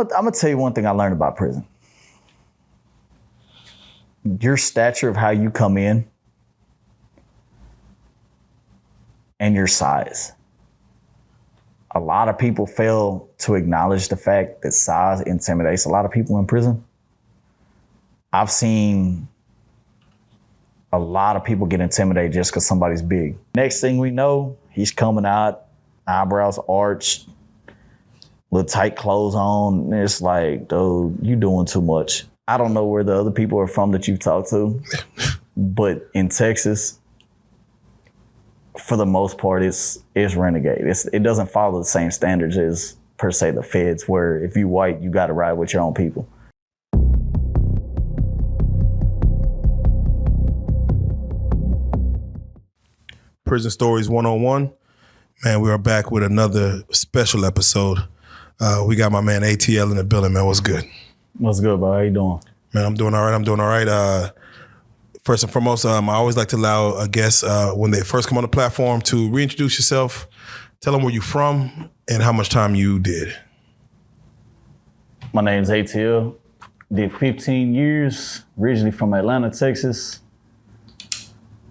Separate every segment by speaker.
Speaker 1: gonna tell you one thing I learned about prison. Your stature of how you come in and your size. A lot of people fail to acknowledge the fact that size intimidates a lot of people in prison. I've seen a lot of people get intimidated just because somebody's big. Next thing we know, he's coming out, eyebrows arched, little tight clothes on. And it's like, dude, you doing too much. I don't know where the other people are from that you've talked to, but in Texas, for the most part, it's renegade. It doesn't follow the same standards as, per se, the feds, where if you white, you got to ride with your own people.
Speaker 2: Prison Stories 101. Man, we are back with another special episode. We got my man ATL in the building, man. What's good?
Speaker 1: What's good, bro? How you doing?
Speaker 2: Man, I'm doing all right. First and foremost, I always like to allow a guest, when they first come on the platform, to reintroduce yourself, tell them where you're from, and how much time you did.
Speaker 1: My name's ATL. Did 15 years, originally from Atlanta, Texas.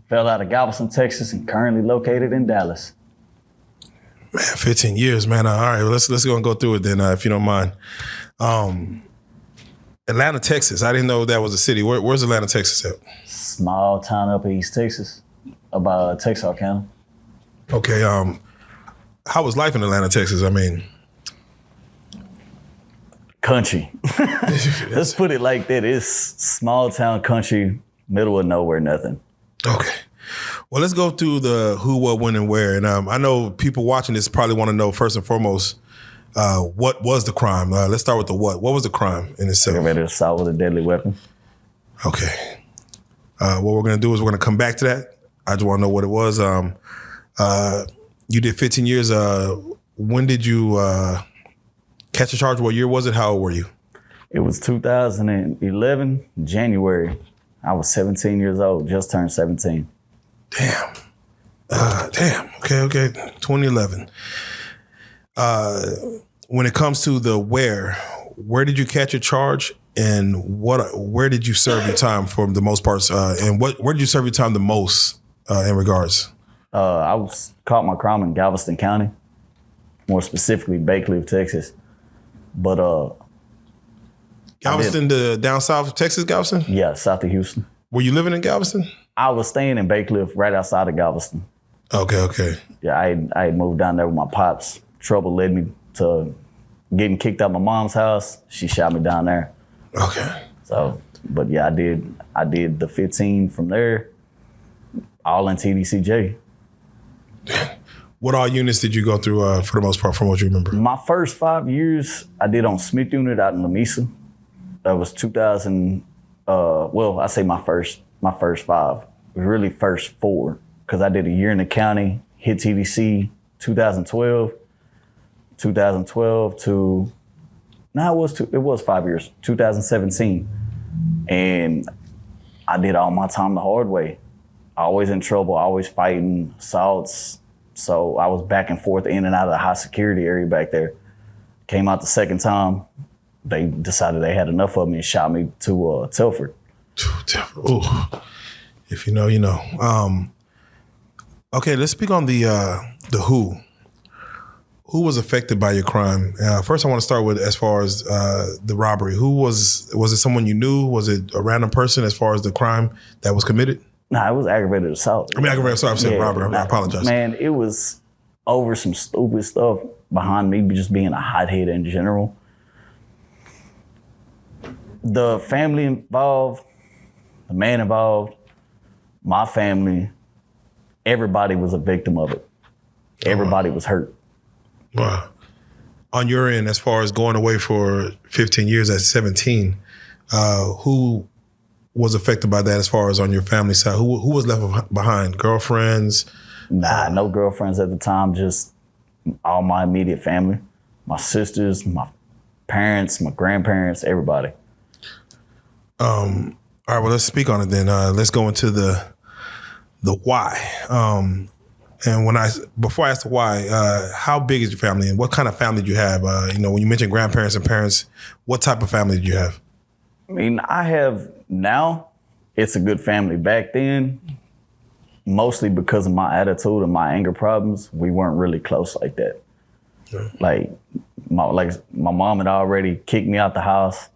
Speaker 1: Fell out of Galveston, Texas, and currently located in Dallas.
Speaker 2: Man, 15 years, man. All right, well, let's go and go through it then, if you don't mind. Atlanta, Texas. I didn't know that was a city. Where's Atlanta, Texas at?
Speaker 1: Small town up in East Texas, about Texarkana.
Speaker 2: Okay. How was life in Atlanta, Texas? I mean,
Speaker 1: country. Let's put it like that. It's small town country, middle of nowhere, nothing.
Speaker 2: Okay. Well, let's go through the who, what, when, and where. And I know people watching this probably want to know, first and foremost, what was the crime? Let's start with the what. What was the crime in itself?
Speaker 1: Aggravated assault with a deadly weapon.
Speaker 2: Okay. What we're going to do is we're going to come back to that. I just want to know what it was. You did 15 years. When did you catch a charge? What year was it? How old were you?
Speaker 1: It was 2011, January. I was 17 years old, just turned 17.
Speaker 2: Damn. Okay. 2011. When it comes to the where did you catch a charge, and where did you serve your time for the most parts, and where did you serve your time the most in regards?
Speaker 1: I caught my crime in Galveston County, more specifically Bay Cliff, Texas. But
Speaker 2: Galveston, down south of Texas, Galveston?
Speaker 1: Yeah, south of Houston.
Speaker 2: Were you living in Galveston?
Speaker 1: I was staying in Bay Cliff, right outside of Galveston.
Speaker 2: Okay.
Speaker 1: Yeah, I had moved down there with my pops. Trouble led me to getting kicked out of my mom's house. She shot me down there.
Speaker 2: Okay.
Speaker 1: So, but yeah, I did the 15 from there, all in TDCJ.
Speaker 2: What all units did you go through for the most part, from what you remember?
Speaker 1: My first 5 years, I did on Smith Unit out in Lamesa. That was 2000. I say my first 5. It was really first 4, because I did a year in the county, hit TDC 2012 to, it was 5 years, 2017. And I did all my time the hard way. Always in trouble, always fighting, assaults. So I was back and forth in and out of the high security area back there. Came out the second time, they decided they had enough of me and shot me to Telford.
Speaker 2: Ooh. If you know, you know. Okay, let's speak on the who. Who was affected by your crime? First, I want to start with, as far as the robbery. Who was it someone you knew? Was it a random person as far as the crime that was committed?
Speaker 1: Nah, it was aggravated assault.
Speaker 2: Aggravated assault. I'm saying robbery. I apologize.
Speaker 1: Man, it was over some stupid stuff behind me just being a hothead in general. The family involved, the man involved, my family, everybody was a victim of it. Everybody was hurt.
Speaker 2: Wow. On your end, as far as going away for 15 years at 17, who was affected by that as far as on your family side? Who was left behind? Girlfriends?
Speaker 1: Nah, no girlfriends at the time, just all my immediate family. My sisters, my parents, my grandparents, everybody.
Speaker 2: All right, well, let's speak on it then. Let's go into the why. And before I ask the why, how big is your family and what kind of family do you have? When you mentioned grandparents and parents, what type of family did you have?
Speaker 1: I mean, I have now, it's a good family. Back then, mostly because of my attitude and my anger problems, we weren't really close like that. Yeah. Like my mom had already kicked me out the house.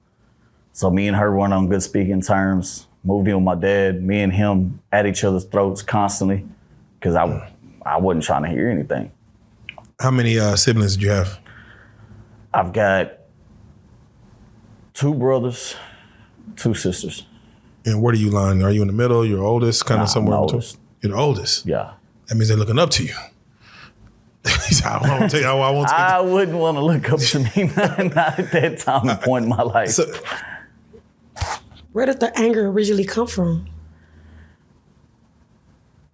Speaker 1: So me and her weren't on good speaking terms. Moved in with my dad. Me and him at each other's throats constantly because I wasn't trying to hear anything.
Speaker 2: How many siblings did you have?
Speaker 1: I've got 2 brothers, 2 sisters.
Speaker 2: And where do you line? Are you in the middle? You're oldest, kind of somewhere?
Speaker 1: I'm the oldest.
Speaker 2: You're the oldest?
Speaker 1: Yeah.
Speaker 2: That means they're looking up to you. I
Speaker 1: wouldn't want to look up to me, not at that time and point in my life. So,
Speaker 3: where did the anger originally come from?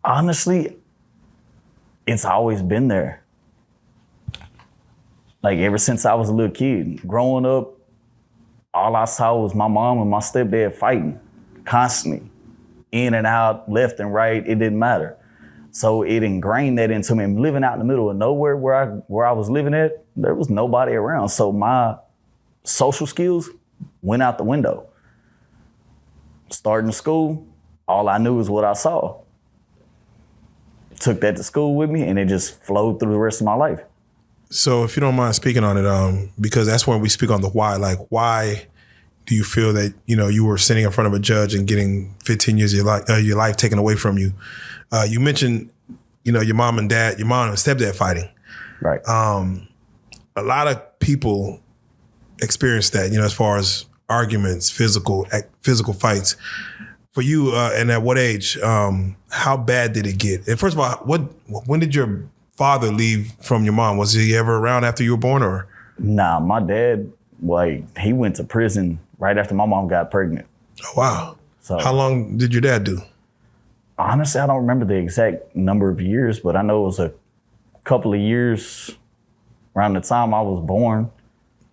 Speaker 1: Honestly, it's always been there. Like ever since I was a little kid. Growing up, all I saw was my mom and my stepdad fighting constantly. In and out, left and right, it didn't matter. So it ingrained that into me. And living out in the middle of nowhere where I was living at, there was nobody around. So my social skills went out the window. Starting school, all I knew was what I saw. Took that to school with me and it just flowed through the rest of my life.
Speaker 2: So if you don't mind speaking on it, because that's when we speak on the why. Like, why do you feel that, you were sitting in front of a judge and getting 15 years of your life taken away from you? You mentioned, your mom and stepdad fighting.
Speaker 1: Right.
Speaker 2: A lot of people experience that, as far as arguments, physical fights. For you, and at what age, how bad did it get? And first of all, when did your father leave from your mom? Was he ever around after you were born, or?
Speaker 1: Nah, my dad, he went to prison right after my mom got pregnant.
Speaker 2: Oh, wow.
Speaker 1: So
Speaker 2: how long did your dad do?
Speaker 1: Honestly, I don't remember the exact number of years, but I know it was a couple of years around the time I was born.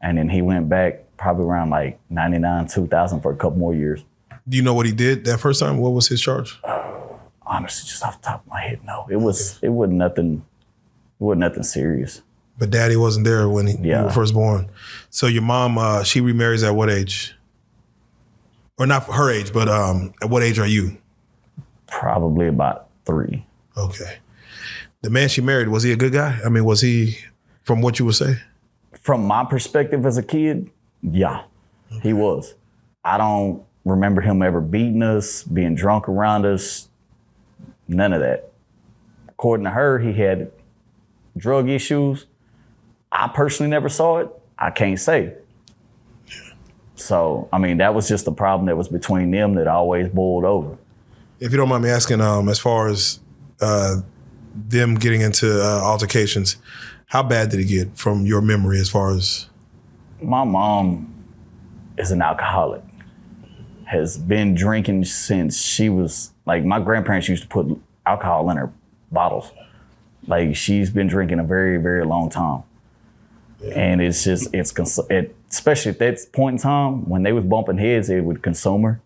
Speaker 1: And then he went back probably around 99, 2000 for a couple more years.
Speaker 2: Do you know what he did that first time? What was his charge?
Speaker 1: Honestly, just off the top of my head, no. It wasn't nothing serious.
Speaker 2: But daddy wasn't there when you were first born. So your mom, she remarries at what age? Or not her age, but at what age are you?
Speaker 1: Probably about 3.
Speaker 2: Okay. The man she married, was he a good guy? I mean, was he, from what you would say?
Speaker 1: From my perspective as a kid, yeah, he was. I don't remember him ever beating us, being drunk around us, none of that. According to her, he had drug issues. I personally never saw it. I can't say. So, I mean, that was just a problem that was between them that always boiled over.
Speaker 2: If you don't mind me asking, as far as them getting into altercations, how bad did it get from your memory as far as?
Speaker 1: My mom is an alcoholic, has been drinking since she was, my grandparents used to put alcohol in her bottles. She's been drinking a very, very long time. Yeah. And it's just, especially at that point in time, when they was bumping heads, it would consume her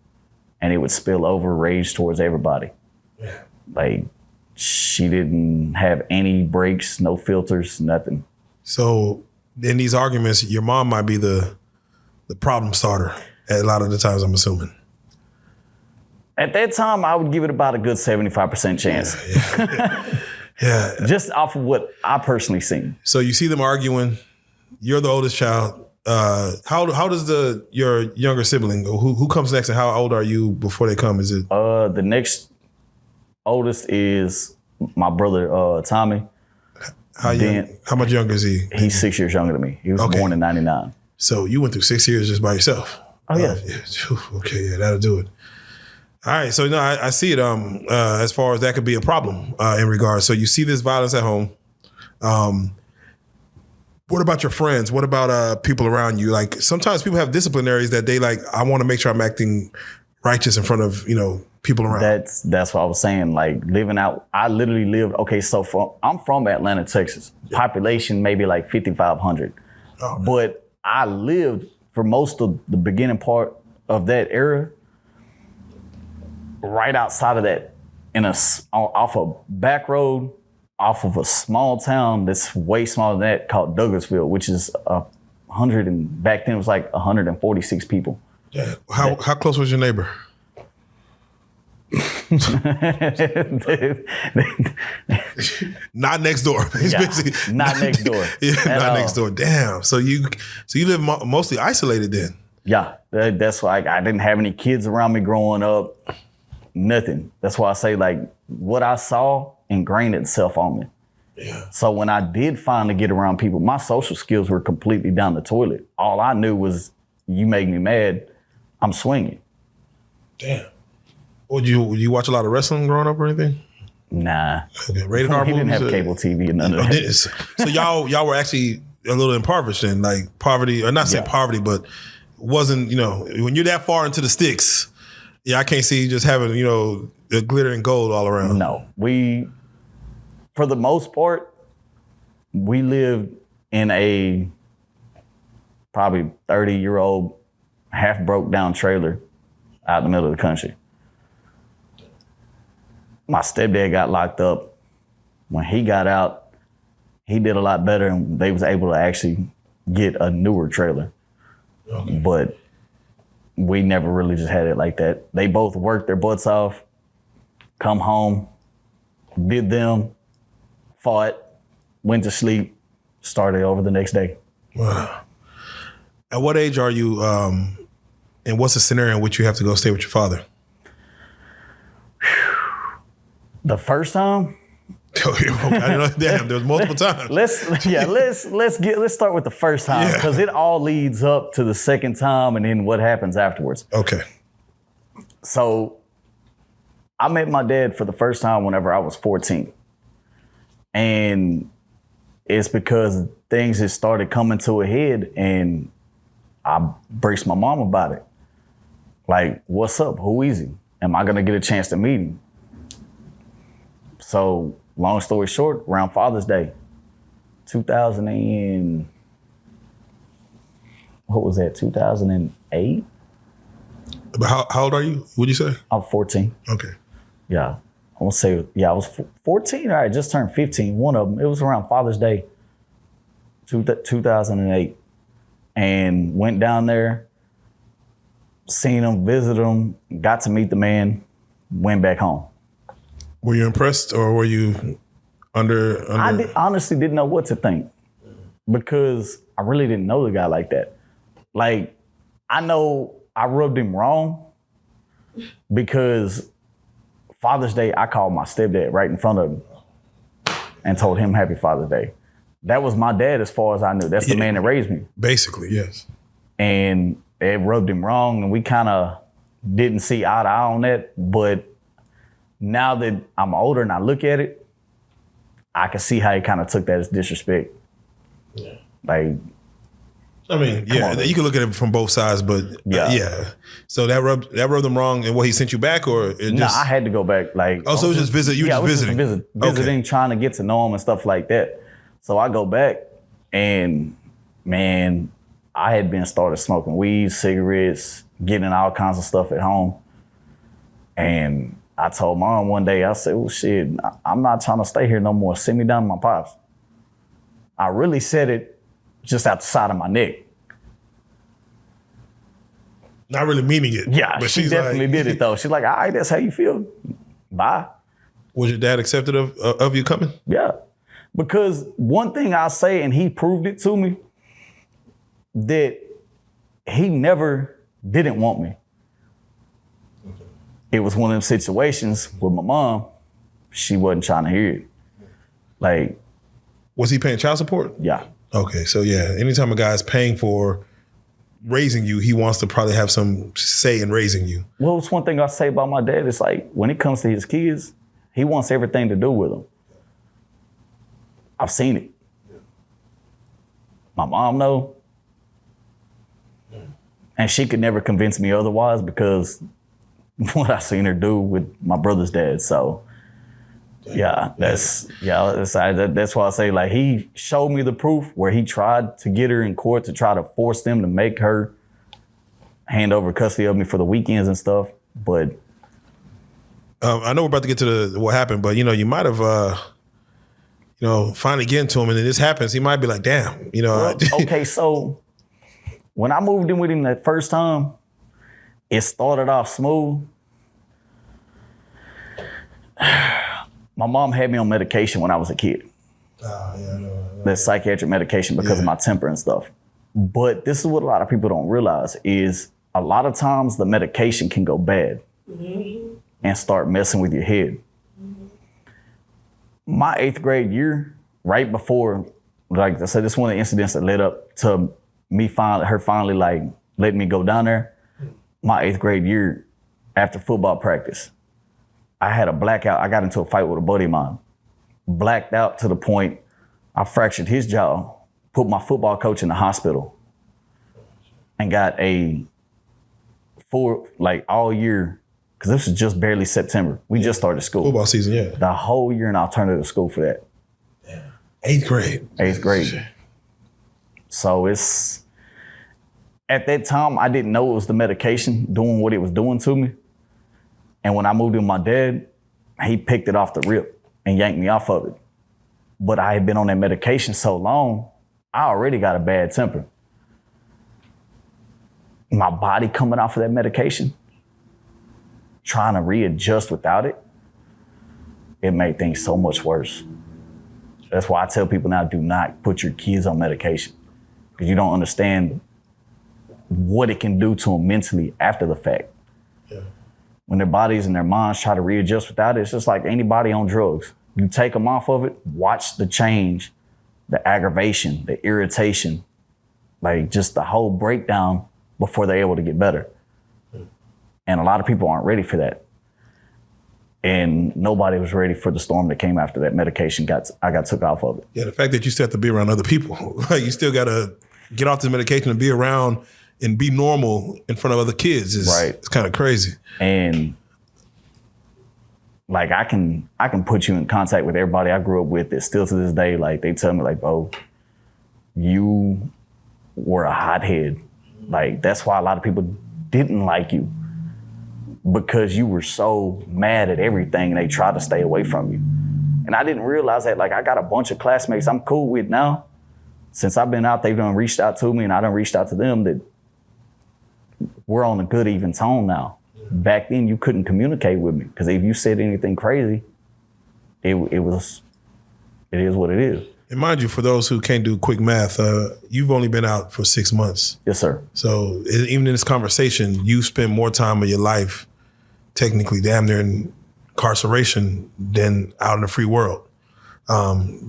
Speaker 1: and it would spill over rage towards everybody. Yeah. She didn't have any brakes, no filters, nothing.
Speaker 2: So in these arguments, your mom might be the problem starter a lot of the times, I'm assuming.
Speaker 1: At that time, I would give it about a good 75% chance.
Speaker 2: Yeah.
Speaker 1: Just off of what I personally seen.
Speaker 2: So you see them arguing. You're the oldest child. How does your younger sibling, who comes next, and how old are you before they come? Is it?
Speaker 1: The next oldest is my brother, Tommy.
Speaker 2: How much younger is he?
Speaker 1: He's 6 years younger than me. He was born in 99.
Speaker 2: So you went through 6 years just by yourself.
Speaker 1: Oh, yeah.
Speaker 2: Okay, yeah, that'll do it. All right, so I see it as far as that could be a problem in regards. So you see this violence at home. What about your friends? What about people around you? Sometimes people have disciplinaries that they I want to make sure I'm acting righteous in front of, people around.
Speaker 1: That's what I was saying. Living out, I literally lived, I'm from Atlanta, Texas. Yeah. Population maybe 5,500. Oh, but I lived for most of the beginning part of that era right outside of that, off a back road off of a small town that's way smaller than that called Douglasville, which is 100 and back then it was like 146 people.
Speaker 2: Yeah. How close was your neighbor? Not next door.
Speaker 1: Yeah, not next door.
Speaker 2: Yeah, not next door. Damn. So you live mostly isolated then.
Speaker 1: Yeah, that's why I didn't have any kids around me growing up. Nothing. That's why I say like what I saw ingrained itself on me.
Speaker 2: Yeah.
Speaker 1: So when I did finally get around people, my social skills were completely down the toilet. All I knew was you make me mad, I'm swinging.
Speaker 2: Damn. Would you watch a lot of wrestling growing up or anything?
Speaker 1: Nah.
Speaker 2: Okay. Rated R
Speaker 1: We
Speaker 2: movies?
Speaker 1: didn't have cable TV and none of that.
Speaker 2: So y'all were actually a little impoverished then, like poverty, or not saying poverty, but wasn't, when you're that far into the sticks, I can't see you just having, the glitter and gold all around.
Speaker 1: No. For the most part, we lived in a probably 30-year-old half broke down trailer out in the middle of the country. My stepdad got locked up. When he got out, he did a lot better and they was able to actually get a newer trailer. Okay. But we never really just had it like that. They both worked their butts off, come home, did them, fought, went to sleep, started over the next day.
Speaker 2: Wow. At what age are you, and what's the scenario in which you have to go stay with your father?
Speaker 1: The first time?
Speaker 2: Damn, there was multiple times.
Speaker 1: Let's start with the first time because it all leads up to the second time and then what happens afterwards.
Speaker 2: Okay.
Speaker 1: So I met my dad for the first time whenever I was 14. And it's because things just started coming to a head and I braced my mom about it. Like, what's up? Who is he? Am I gonna get a chance to meet him? So long story short, around Father's Day, 2008?
Speaker 2: But how old are you? What'd you say?
Speaker 1: I'm 14.
Speaker 2: Okay.
Speaker 1: Yeah. I want to say, I was 14 or I just turned 15. One of them. It was around Father's Day, 2008. And went down there, seen him, visited him, got to meet the man, went back home.
Speaker 2: Were you impressed or were you under?
Speaker 1: I honestly didn't know what to think because I really didn't know the guy like that. Like, I know I rubbed him wrong because Father's Day, I called my stepdad right in front of him and told him Happy Father's Day. That was my dad as far as I knew. That's the man that raised me.
Speaker 2: Basically, yes.
Speaker 1: And it rubbed him wrong and we kind of didn't see eye to eye on that. But now that I'm older and I look at it, I can see how he kind of took that as disrespect.
Speaker 2: Yeah.
Speaker 1: Like,
Speaker 2: I mean, yeah, you can look at it from both sides, but yeah. So that rubbed them wrong, and what, he sent you back, or it just?
Speaker 1: No, I had to go back. Like,
Speaker 2: so it was just visit. You just visiting,
Speaker 1: visiting, trying to get to know him and stuff like that. So I go back, and man, I had been started smoking weed, cigarettes, getting all kinds of stuff at home, and I told Mom one day, I said, "Oh shit, I'm not trying to stay here no more. Send me down to my pops." I really said it just out the side of my neck.
Speaker 2: Not really meaning it.
Speaker 1: Yeah, but she definitely did it though. She's like, all right, that's how you feel. Bye.
Speaker 2: Was your dad accepted of you coming?
Speaker 1: Yeah. Because one thing I say, and he proved it to me, that he never didn't want me. Okay. It was one of them situations with my mom, she wasn't trying to hear it. Like,
Speaker 2: was he paying child support?
Speaker 1: Yeah.
Speaker 2: Okay, so yeah, anytime a guy's paying for raising you, he wants to probably have some say in raising you.
Speaker 1: Well, it's one thing I say about my dad. It's like, when it comes to his kids, he wants everything to do with them. I've seen it. My mom know. And she could never convince me otherwise because what I seen her do with my brother's dad. So that's why I say, like, he showed me the proof where he tried to get her in court to try to force them to make her hand over custody of me for the weekends and stuff. But
Speaker 2: I know we're about to get to what happened, but you might have finally getting to him and then this happens, he might be like, damn,
Speaker 1: Well, okay, so when I moved in with him that first time, it started off smooth. My mom had me on medication when I was a kid.
Speaker 2: Oh, yeah, I know.
Speaker 1: That psychiatric medication because of my temper and stuff. But this is what a lot of people don't realize is a lot of times the medication can go bad and start messing with your head. My 8th grade year, right before, like I said, this is one of the incidents that led up to her finally like letting me go down there. My 8th grade year, after football practice, I had a blackout. I got into a fight with a buddy of mine. Blacked out to the point I fractured his jaw, put my football coach in the hospital, and got all year, because this was just barely September. We just started school.
Speaker 2: Football season, yeah.
Speaker 1: The whole year in alternative school for that.
Speaker 2: Yeah. 8th grade.
Speaker 1: 8th grade. So at that time, I didn't know it was the medication doing what it was doing to me. And when I moved in with my dad, he picked it off the rip and yanked me off of it. But I had been on that medication so long, I already got a bad temper. My body coming off of that medication, trying to readjust without it, it made things so much worse. That's why I tell people now, do not put your kids on medication, because you don't understand what it can do to them mentally after the fact. Yeah. When their bodies and their minds try to readjust without it, it's just like anybody on drugs. You take them off of it, watch the change, the aggravation, the irritation, like just the whole breakdown before they're able to get better. And a lot of people aren't ready for that. And nobody was ready for the storm that came after that medication I got took off of it.
Speaker 2: Yeah, the fact that you still have to be around other people. Like you still got to get off the medication and be around and be normal in front of other kids is
Speaker 1: right.
Speaker 2: It's kind of crazy.
Speaker 1: And like I can put you in contact with everybody I grew up with that still to this day, like they tell me like, bro, you were a hothead. Like that's why a lot of people didn't like you, because you were so mad at everything and they tried to stay away from you. And I didn't realize that. Like I got a bunch of classmates I'm cool with now. Since I've been out, they've done reached out to me and I done reached out to them, that we're on a good even tone now. Back then you couldn't communicate with me because if you said anything crazy, it is what it is.
Speaker 2: And mind you, for those who can't do quick math, you've only been out for 6 months.
Speaker 1: Yes, sir.
Speaker 2: So even in this conversation, you spent more time of your life technically damn near in incarceration than out in the free world.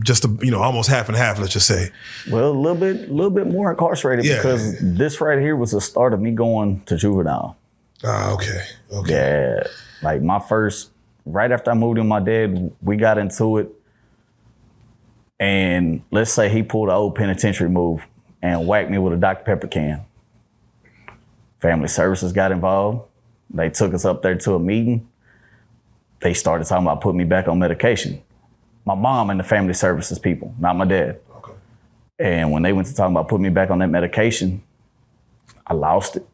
Speaker 2: Just almost half and half, let's just say. Well,
Speaker 1: a little bit more incarcerated because this right here was the start of me going to juvenile.
Speaker 2: Okay.
Speaker 1: Yeah, like my first, right after I moved in with my dad, we got into it. And let's say he pulled an old penitentiary move and whacked me with a Dr. Pepper can. Family services got involved. They took us up there to a meeting. They started talking about putting me back on medication. My mom and the family services people, not my dad. Okay. And when they went to talk about putting me back on that medication, I lost it.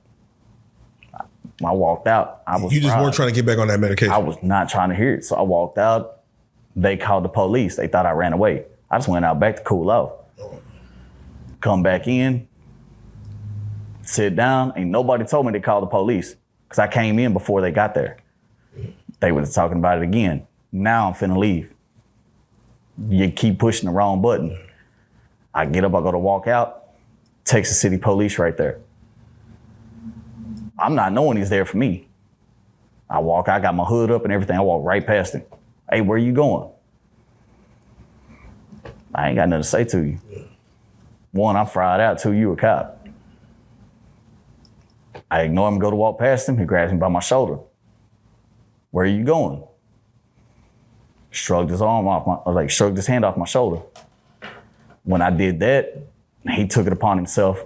Speaker 1: I walked out.
Speaker 2: You just weren't trying to get back on that medication?
Speaker 1: I was not trying to hear it. So I walked out. They called the police. They thought I ran away. I just went out back to cool off. Come back in, sit down. Ain't nobody told me to call the police because I came in before they got there. They were talking about it again. Now I'm finna leave. You keep pushing the wrong button. I get up, I go to walk out, Texas City Police right there. I'm not knowing he's there for me. I got my hood up and everything. I walk right past him. Hey, where you going? I ain't got nothing to say to you. One, I'm fried out. Two, you a cop. I ignore him, go to walk past him. He grabs me by my shoulder. Where are you going? Shrugged his hand off my shoulder. When I did that, he took it upon himself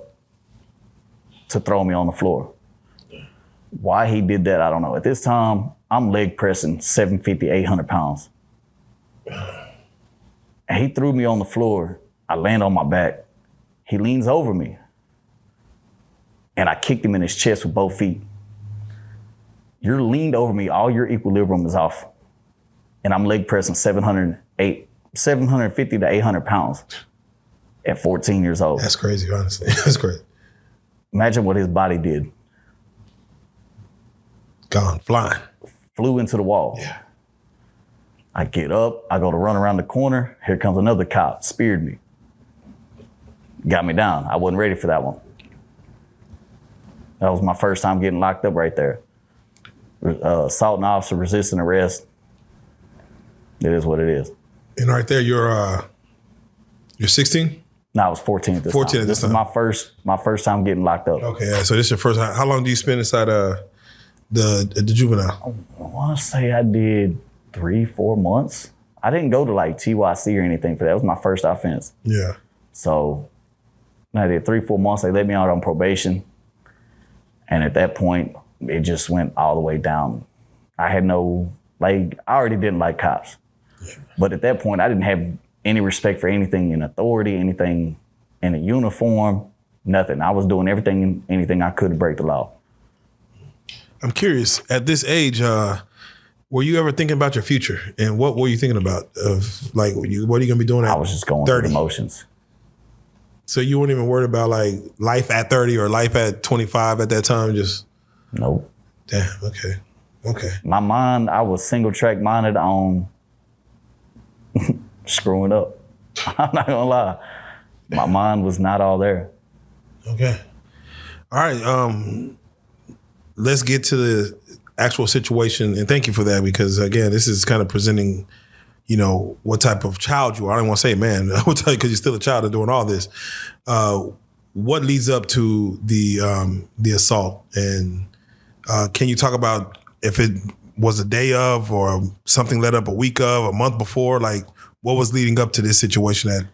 Speaker 1: to throw me on the floor. Why he did that, I don't know. At this time, I'm leg pressing 750, 800 pounds. And he threw me on the floor. I land on my back. He leans over me. And I kicked him in his chest with both feet. You're leaned over me, all your equilibrium is off. And I'm leg pressing 708 750 to 800 pounds at 14 years old.
Speaker 2: That's crazy, honestly. That's crazy.
Speaker 1: Imagine what his body did.
Speaker 2: Gone, flying.
Speaker 1: Flew into the wall.
Speaker 2: Yeah.
Speaker 1: I get up, I go to run around the corner. Here comes another cop, speared me. Got me down. I wasn't ready for that one. That was my first time getting locked up right there. Assault an officer, resisting arrest. It is what it is.
Speaker 2: And right there, you're 16?
Speaker 1: No, I was 14 at this
Speaker 2: 14
Speaker 1: time.
Speaker 2: at this
Speaker 1: This is my first time getting locked up.
Speaker 2: Okay, yeah, so this is your first time. How long do you spend inside the juvenile?
Speaker 1: I want to say I did 3-4 months. I didn't go to like TYC or anything for that. It was my first offense.
Speaker 2: Yeah.
Speaker 1: So I did 3-4 months. They let me out on probation. And at that point, it just went all the way down. I had I already didn't like cops. Yeah. But at that point, I didn't have any respect for anything in authority, anything in a uniform, nothing. I was doing anything I could to break the law.
Speaker 2: I'm curious, at this age, were you ever thinking about your future? And what were you thinking about? What are you going to be doing at 30?
Speaker 1: I was just going through the motions.
Speaker 2: So you weren't even worried about like life at 30 or life at 25 at that time? Just
Speaker 1: nope.
Speaker 2: Damn, okay.
Speaker 1: My mind, I was single track minded on screwing up. I'm not gonna lie. My mind was not all there.
Speaker 2: Okay. All right. Let's get to the actual situation, and thank you for that, because again, this is kind of presenting, what type of child you are. I don't want to say man, I will tell you, because you're still a child and doing all this. What leads up to the assault, and can you talk about if it was a day of, or something led up a week of, a month before? Like, what was leading up to this situation that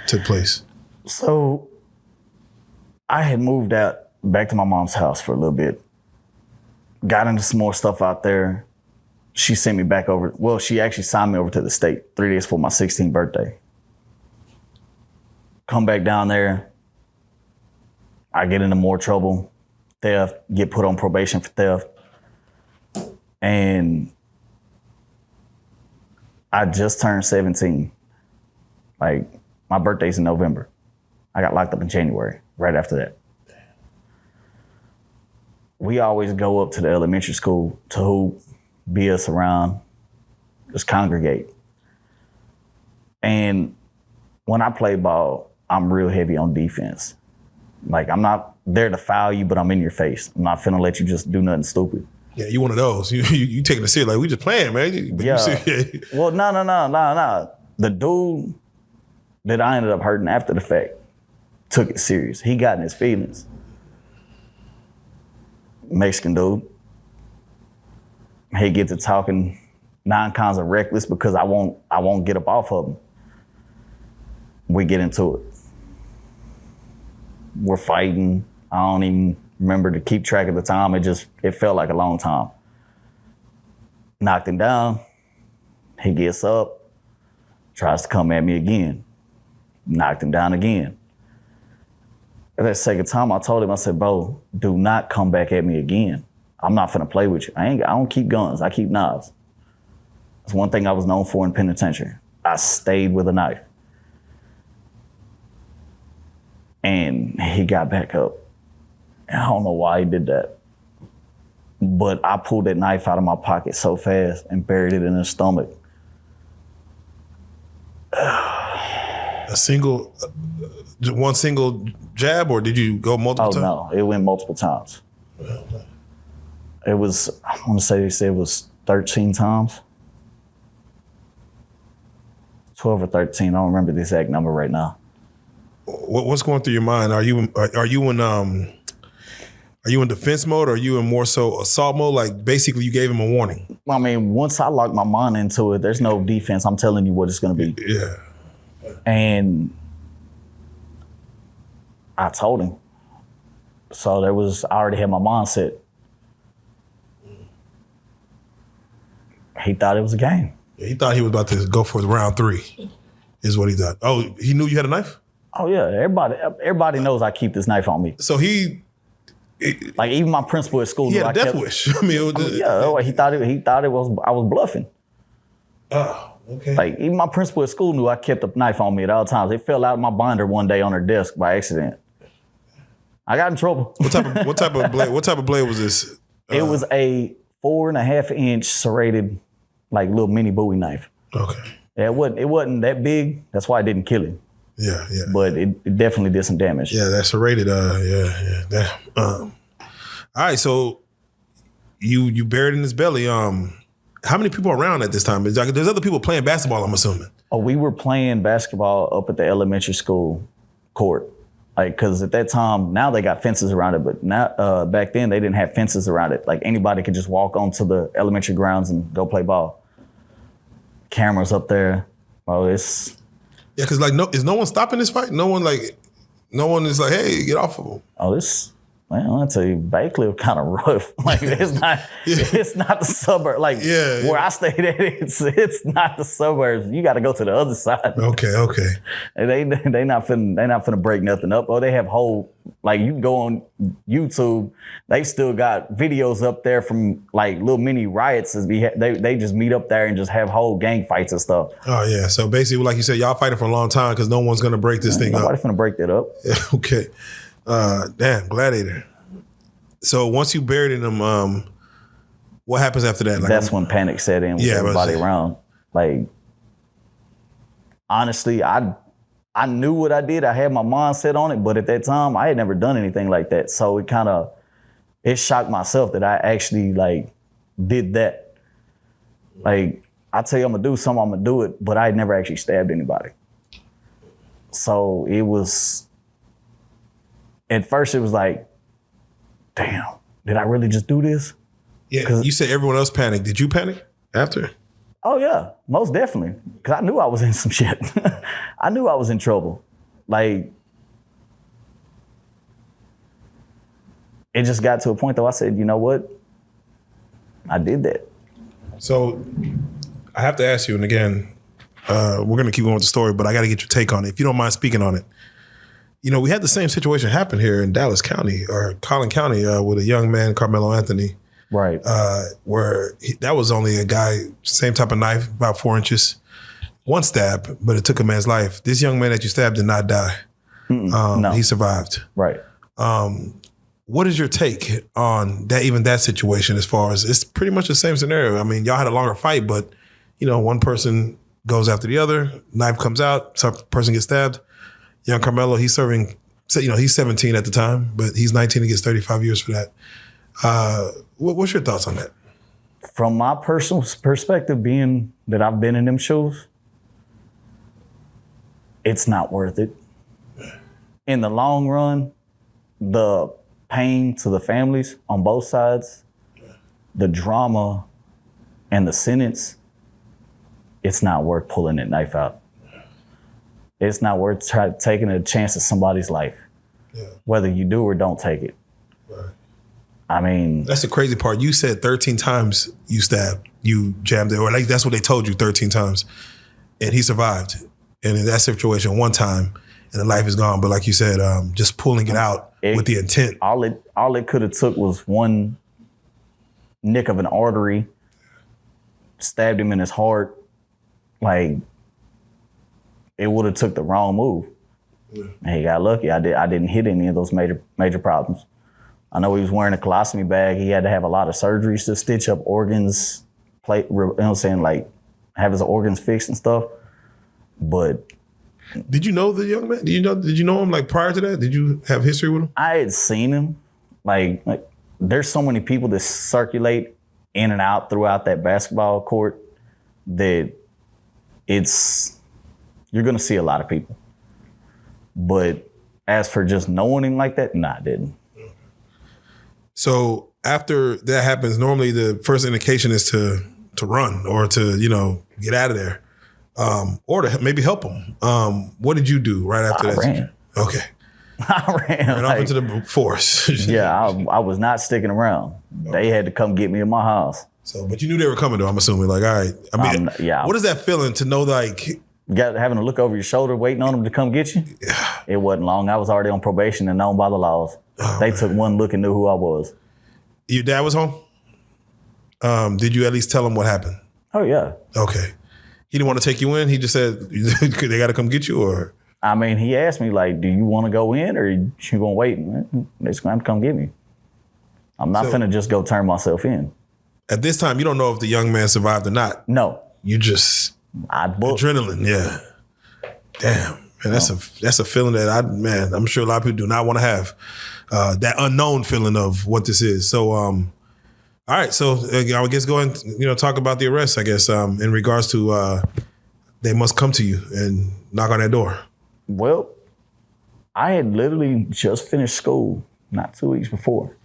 Speaker 2: took place?
Speaker 1: So I had moved out back to my mom's house for a little bit. Got into some more stuff out there. She sent me back over. Well, she actually signed me over to the state 3 days before my 16th birthday. Come back down there. I get into more trouble. Theft, get put on probation for theft. And I just turned 17. Like, my birthday's in November. I got locked up in January, right after that. We always go up to the elementary school to hoop, be us around, just congregate. And when I play ball, I'm real heavy on defense. Like, I'm not there to foul you, but I'm in your face. I'm not finna let you just do nothing stupid.
Speaker 2: Yeah, you one of those. You taking it serious, like, we just playing, man.
Speaker 1: Yeah. Well, no. The dude that I ended up hurting after the fact took it serious. He got in his feelings. Mexican dude. He gets to talking 9 kinds of reckless because I won't get up off of him. We get into it. We're fighting. I don't even remember to keep track of the time. It felt like a long time. Knocked him down. He gets up, tries to come at me again. Knocked him down again. At that second time, I told him, I said, bro, do not come back at me again. I'm not finna play with you. I don't keep guns. I keep knives. That's one thing I was known for in penitentiary. I stayed with a knife. And he got back up. And I don't know why he did that. But I pulled that knife out of my pocket so fast and buried it in his stomach.
Speaker 2: One single jab, or did you go multiple times?
Speaker 1: Oh, no, it went multiple times. It was, I want to say they said it was 13 times. 12 or 13, I don't remember the exact number right now.
Speaker 2: What's going through your mind? Are you in defense mode, or are you in more so assault mode? Like, basically you gave him a warning.
Speaker 1: I mean, once I lock my mind into it, there's no defense. I'm telling you what it's going to be.
Speaker 2: Yeah.
Speaker 1: And I told him. So I already had my mindset. He thought it was a game.
Speaker 2: Yeah, he thought he was about to go for round 3, is what he thought. Oh, he knew you had a knife?
Speaker 1: Oh yeah, everybody knows I keep this knife on me.
Speaker 2: So
Speaker 1: like, even my principal at school.
Speaker 2: He had a death wish. I mean,
Speaker 1: he thought I was bluffing.
Speaker 2: Oh, Okay.
Speaker 1: Like even my principal at school knew I kept a knife on me at all times. It fell out of my binder one day on her desk by accident. I got in trouble.
Speaker 2: What type of blade? What type of blade was this?
Speaker 1: It was a 4.5 inch serrated, like little mini Bowie knife.
Speaker 2: Okay.
Speaker 1: Yeah, it wasn't that big. That's why it didn't kill him.
Speaker 2: Yeah.
Speaker 1: But it definitely did some damage.
Speaker 2: Yeah, that's serrated. Damn. All right, so you buried in his belly. How many people around at this time? There's other people playing basketball, I'm assuming.
Speaker 1: Oh, we were playing basketball up at the elementary school court. Like, cause at that time, now they got fences around it, but now back then they didn't have fences around it. Like anybody could just walk onto the elementary grounds and go play ball. Cameras up there. Oh, it's
Speaker 2: Yeah, because is no one stopping this fight? No one is like, hey, get off of him.
Speaker 1: oh, I'll tell you, Bay Cliff kind of rough. Like it's not the suburb. Like where I stayed at, it's not the suburbs. You got to go to the other side.
Speaker 2: Okay.
Speaker 1: And they not finna break nothing up. Oh, they have whole, like you can go on YouTube, they still got videos up there from like little mini riots. They just meet up there and just have whole gang fights and stuff.
Speaker 2: Oh yeah. So basically, like you said, y'all fighting for a long time because no one's gonna break this thing up.
Speaker 1: Nobody finna break that up.
Speaker 2: Okay. Damn, gladiator. So once you buried in them, what happens after that? Like,
Speaker 1: that's when panic set in with everybody around. Like, honestly, I knew what I did. I had my mindset on it, but at that time, I had never done anything like that. So it shocked myself that I actually like did that. Like, I tell you I'm gonna do something, I'm gonna do it, but I had never actually stabbed anybody. So at first it was like, damn, did I really just do this?
Speaker 2: Yeah, you said everyone else panicked. Did you panic after?
Speaker 1: Oh yeah, most definitely. Cause I knew I was in some shit. I knew I was in trouble. Like, it just got to a point though, I said, you know what? I did that.
Speaker 2: So I have to ask you, and again, we're gonna keep going with the story, but I gotta get your take on it. If you don't mind speaking on it. You know, we had the same situation happen here in Dallas County or Collin County with a young man, Carmelo Anthony.
Speaker 1: Right.
Speaker 2: Where that was only a guy, same type of knife, about 4 inches. One stab, but it took a man's life. This young man that you stabbed did not die. No. He survived.
Speaker 1: Right.
Speaker 2: What is your take on that situation as far as it's pretty much the same scenario? I mean, y'all had a longer fight, but, you know, one person goes after the other, knife comes out, some person gets stabbed. Young Carmelo, he's serving, you know, he's 17 at the time, but he's 19 and gets 35 years for that. What's your thoughts on that?
Speaker 1: From my personal perspective, being that I've been in them shoes, it's not worth it. In the long run, the pain to the families on both sides, the drama and the sentence, it's not worth pulling that knife out. It's not worth taking a chance of somebody's life, whether you do or don't take it.
Speaker 2: Right.
Speaker 1: I mean,
Speaker 2: that's the crazy part. You said 13 times you stabbed, you jammed it, or like that's what they told you 13 times, and he survived. And in that situation, one time, and the life is gone. But like you said, just pulling it out with the intent.
Speaker 1: All it could have took was one nick of an artery, stabbed him in his heart, like. It would have took the wrong move. Yeah. And he got lucky. I didn't hit any of those major problems. I know he was wearing a colostomy bag. He had to have a lot of surgeries to stitch up organs, you know what I'm saying, like have his organs fixed and stuff. But
Speaker 2: did you know the young man? Did you know him like prior to that? Did you have history with him? I
Speaker 1: had seen him. Like there's so many people that circulate in and out throughout that basketball court that you're going to see a lot of people. But as for just knowing him like that, nah, I didn't.
Speaker 2: So after that happens, normally the first indication is to run or to, you know, get out of there or to maybe help him. What did you do right after that?
Speaker 1: Ran.
Speaker 2: Okay.
Speaker 1: I ran
Speaker 2: off into the force.
Speaker 1: Yeah, I was not sticking around. Okay. They had to come get me in my house.
Speaker 2: So, but you knew they were coming though, I'm assuming. Like, all right. I mean, what is that feeling to know like...
Speaker 1: having to look over your shoulder, waiting on them to come get you?
Speaker 2: Yeah.
Speaker 1: It wasn't long. I was already on probation and known by the laws. They took one look and knew who I was.
Speaker 2: Your dad was home? Did you at least tell him what happened?
Speaker 1: Oh, yeah.
Speaker 2: Okay. He didn't want to take you in. He just said they got to come get you, or
Speaker 1: I mean, he asked me like, "Do you want to go in, or you gonna wait? They're just gonna have to come get me. I'm not finna just go turn myself in."
Speaker 2: At this time, you don't know if the young man survived or not.
Speaker 1: No,
Speaker 2: You just
Speaker 1: I booked.
Speaker 2: adrenaline. Yeah. Damn. Man, that's a feeling that I'm sure a lot of people do not want to have. That unknown feeling of what this is. So, all right. So I guess go and talk about the arrest. I guess in regards to they must come to you and knock on that door.
Speaker 1: Well, I had literally just finished school not 2 weeks before.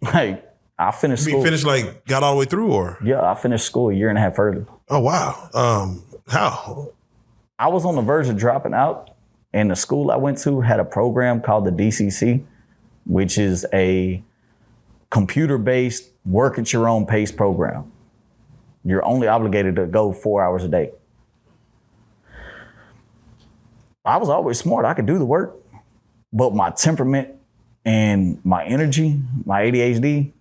Speaker 1: Like, I finished school.
Speaker 2: You finished got all the way through, or?
Speaker 1: Yeah, I finished school a year and a half early.
Speaker 2: Oh wow. How?
Speaker 1: I was on the verge of dropping out, and the school I went to had a program called the DCC, which is a computer-based work at your own pace program. You're only obligated to go 4 hours a day. I was always smart. I could do the work, but my temperament and my energy, my ADHD,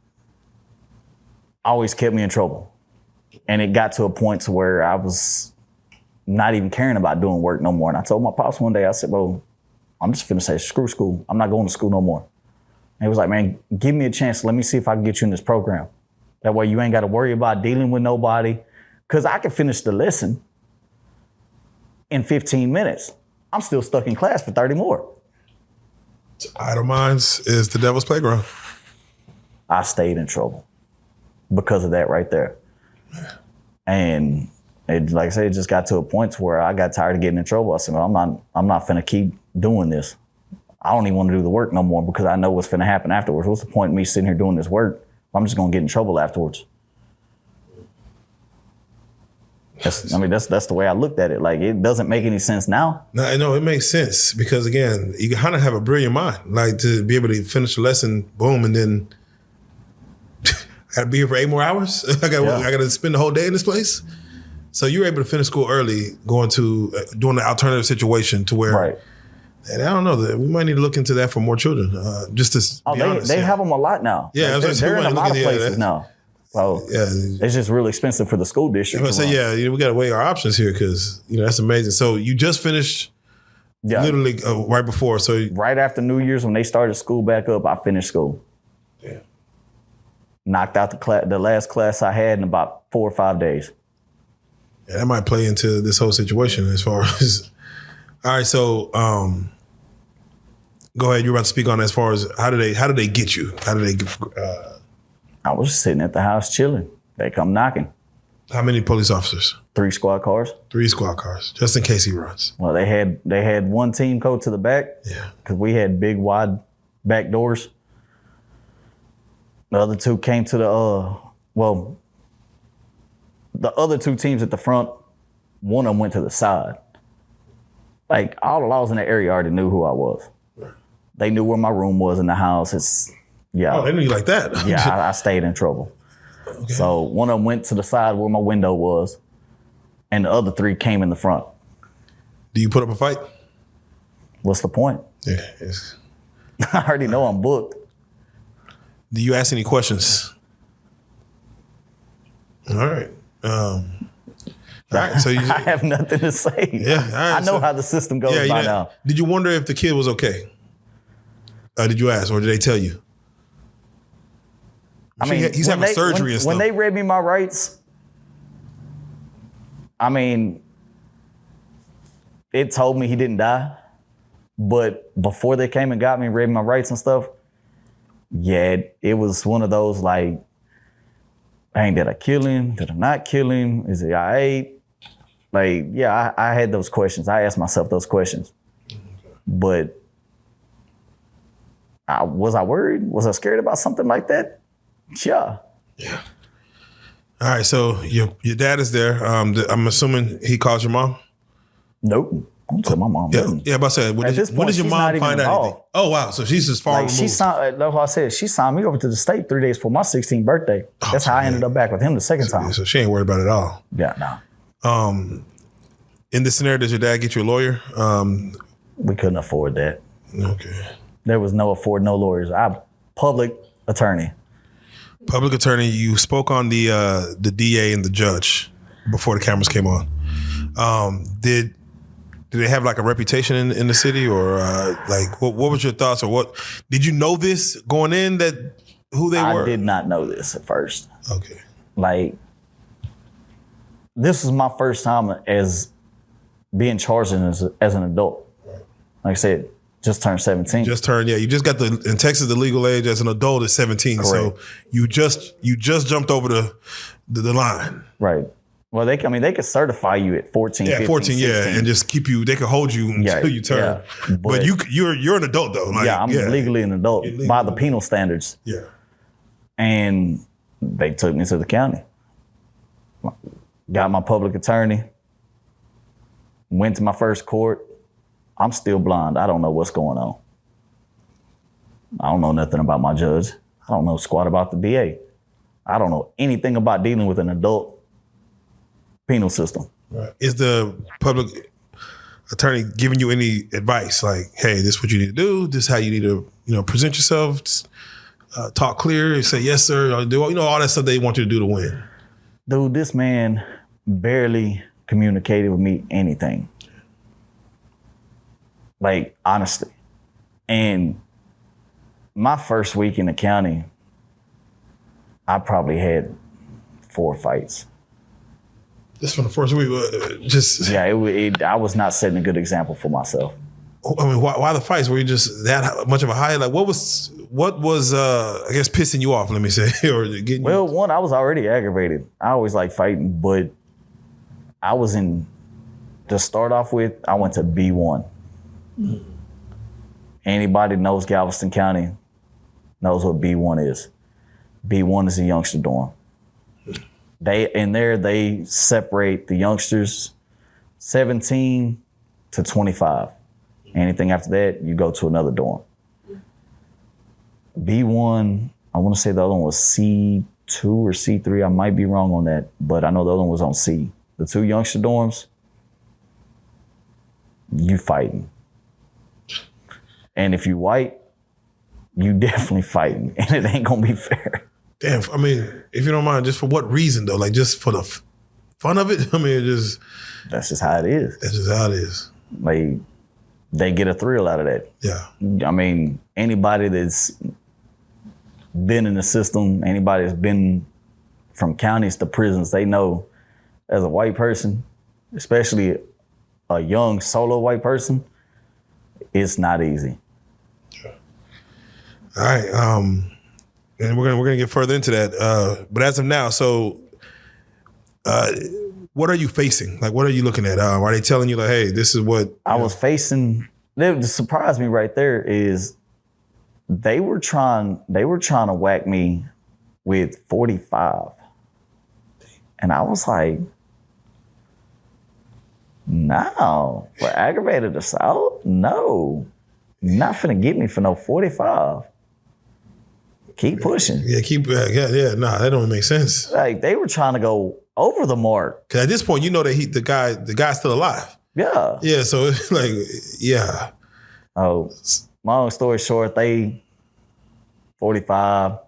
Speaker 1: always kept me in trouble. And it got to a point to where I was not even caring about doing work no more. And I told my pops one day, I said, well, I'm just finna say, screw school. I'm not going to school no more. And he was like, man, give me a chance. Let me see if I can get you in this program. That way you ain't got to worry about dealing with nobody. Because I can finish the lesson in 15 minutes. I'm still stuck in class for 30 more.
Speaker 2: Idle minds is the devil's playground.
Speaker 1: I stayed in trouble because of that right there. And it, like I said, it just got to a point where I got tired of getting in trouble. I said, well, I'm not finna keep doing this. I don't even want to do the work no more because I know what's finna happen afterwards. What's the point of me sitting here doing this work if I'm just gonna get in trouble afterwards? That's the way I looked at it. Like, it doesn't make any sense now.
Speaker 2: No, it makes sense because, again, you kind of have a brilliant mind, like to be able to finish a lesson, boom, and then I got to be here for 8 more hours. I got to spend the whole day in this place. So you were able to finish school early, going to doing the alternative situation to where,
Speaker 1: right?
Speaker 2: And I don't know, we might need to look into that for more children. Just to be honest,
Speaker 1: they have them a lot now.
Speaker 2: Yeah,
Speaker 1: like, they're in a lot of places now. So
Speaker 2: yeah,
Speaker 1: it's just real expensive for the school district.
Speaker 2: I say, we got to weigh our options here because that's amazing. So you just finished, literally right before. So
Speaker 1: right after New Year's when they started school back up, I finished school.
Speaker 2: Yeah,
Speaker 1: knocked out the last class I had in about 4 or 5 days.
Speaker 2: Yeah, that might play into this whole situation as far as. All right, so go ahead. You're about to speak on as far as how did they get you? How did they?
Speaker 1: I was just sitting at the house chilling. They come knocking.
Speaker 2: How many police officers?
Speaker 1: 3 squad cars.
Speaker 2: 3 squad cars, just in case he runs.
Speaker 1: Well, they had one team go to the back.
Speaker 2: Yeah.
Speaker 1: Because we had big, wide back doors. The other 2 came to the other 2 teams at the front, one of them went to the side. Like, all the laws in the area already knew who I was. Right. They knew where my room was in the house.
Speaker 2: Oh, they knew you like that.
Speaker 1: Yeah, I stayed in trouble. Okay. So one of them went to the side where my window was, and the other 3 came in the front.
Speaker 2: Do you put up a fight?
Speaker 1: What's the point?
Speaker 2: Yeah.
Speaker 1: I already know I'm booked.
Speaker 2: Do you ask any questions? All right. All right. So
Speaker 1: I have nothing to say.
Speaker 2: Yeah. All right,
Speaker 1: I know how the system goes by now.
Speaker 2: Did you wonder if the kid was okay? Did you ask, or did they tell you? I mean, he's having surgery and stuff.
Speaker 1: When they read me my rights, I mean, it told me he didn't die. But before they came and got me and read my rights and stuff, yeah, it was one of those like, hey, did I kill him? Did I not kill him? Is he all right? Like, yeah, I had those questions. I asked myself those questions. But was I worried? Was I scared about something like that? Yeah.
Speaker 2: Yeah. All right. So your dad is there. I'm assuming he calls your mom?
Speaker 1: Nope. I don't tell my mom.
Speaker 2: Yeah, but I said, when did your mom find out anything? Oh, wow. So she's just far removed.
Speaker 1: That's what I said. She signed me over to the state 3 days before my 16th birthday. That's how I ended up back with him the second time.
Speaker 2: So she ain't worried about it at all.
Speaker 1: Yeah, no.
Speaker 2: In this scenario, does your dad get you a lawyer?
Speaker 1: We couldn't afford that.
Speaker 2: Okay.
Speaker 1: There was no lawyers. I'm public attorney.
Speaker 2: Public attorney, you spoke on the DA and the judge. before the cameras came on. Did they have like a reputation in the city, or like what was your thoughts, or what did you know this going in that who they were?
Speaker 1: I did not know this at first.
Speaker 2: Okay.
Speaker 1: Like, this was my first time as being charged as an adult. Like I said, just turned 17.
Speaker 2: You just got in Texas, the legal age as an adult is 17.
Speaker 1: Correct.
Speaker 2: So you just jumped over the line.
Speaker 1: Right. Well, they could certify you at 14, 15,
Speaker 2: 14,
Speaker 1: 16.
Speaker 2: and just keep you, they could hold you until you turn.
Speaker 1: Yeah.
Speaker 2: But you're an adult though. Like,
Speaker 1: I'm legally an adult by the penal standards.
Speaker 2: Yeah.
Speaker 1: And they took me to the county. Got my public attorney. Went to my first court. I'm still blind. I don't know what's going on. I don't know nothing about my judge. I don't know squat about the DA. I don't know anything about dealing with an adult penal system.
Speaker 2: Right. Is the public attorney giving you any advice? Like, hey, this is what you need to do. This is how you need to, present yourself. Talk clear. Say yes, sir. Or do all that stuff they want you to do to win.
Speaker 1: Dude, this man barely communicated with me anything. Like, honestly. And my first week in the county, I probably had 4 fights.
Speaker 2: This from the first week,
Speaker 1: I was not setting a good example for myself.
Speaker 2: I mean, why the fights? Were you just that much of a high? Like, what was I guess pissing you off? Let me say, or getting
Speaker 1: well, one, I was already aggravated. I always like fighting, but I was to start off with, I went to B1. Anybody knows Galveston County knows what B1 is. B1 is a youngster dorm. They separate the youngsters 17 to 25. Anything after that, you go to another dorm. B1, I want to say the other one was C2 or C3. I might be wrong on that, but I know the other one was on C. The 2 youngster dorms, you fighting. And if you white, you definitely fighting, and it ain't gonna be fair.
Speaker 2: Damn, I mean, if you don't mind, just for what reason though? Like just for the fun of it? I mean,
Speaker 1: that's just how it is.
Speaker 2: That's just how it is.
Speaker 1: Like, they get a thrill out of that.
Speaker 2: Yeah.
Speaker 1: I mean, anybody that's been in the system, anybody that's been from counties to prisons, they know as a white person, especially a young solo white person, it's not easy.
Speaker 2: All right, and we're gonna get further into that. But as of now, so what are you facing? Like, what are you looking at? Are they telling you like, hey, this is what
Speaker 1: I was facing? What surprised me right there is they were trying to whack me with 45, and I was like, no, for aggravated assault, no, you're not finna get me for no 45. Keep pushing.
Speaker 2: Yeah, nah, that don't make sense.
Speaker 1: Like, they were trying to go over the mark.
Speaker 2: Because at this point, you know that the guy's still alive.
Speaker 1: Yeah.
Speaker 2: Yeah, so it's like, yeah.
Speaker 1: Oh, long story short, they 45,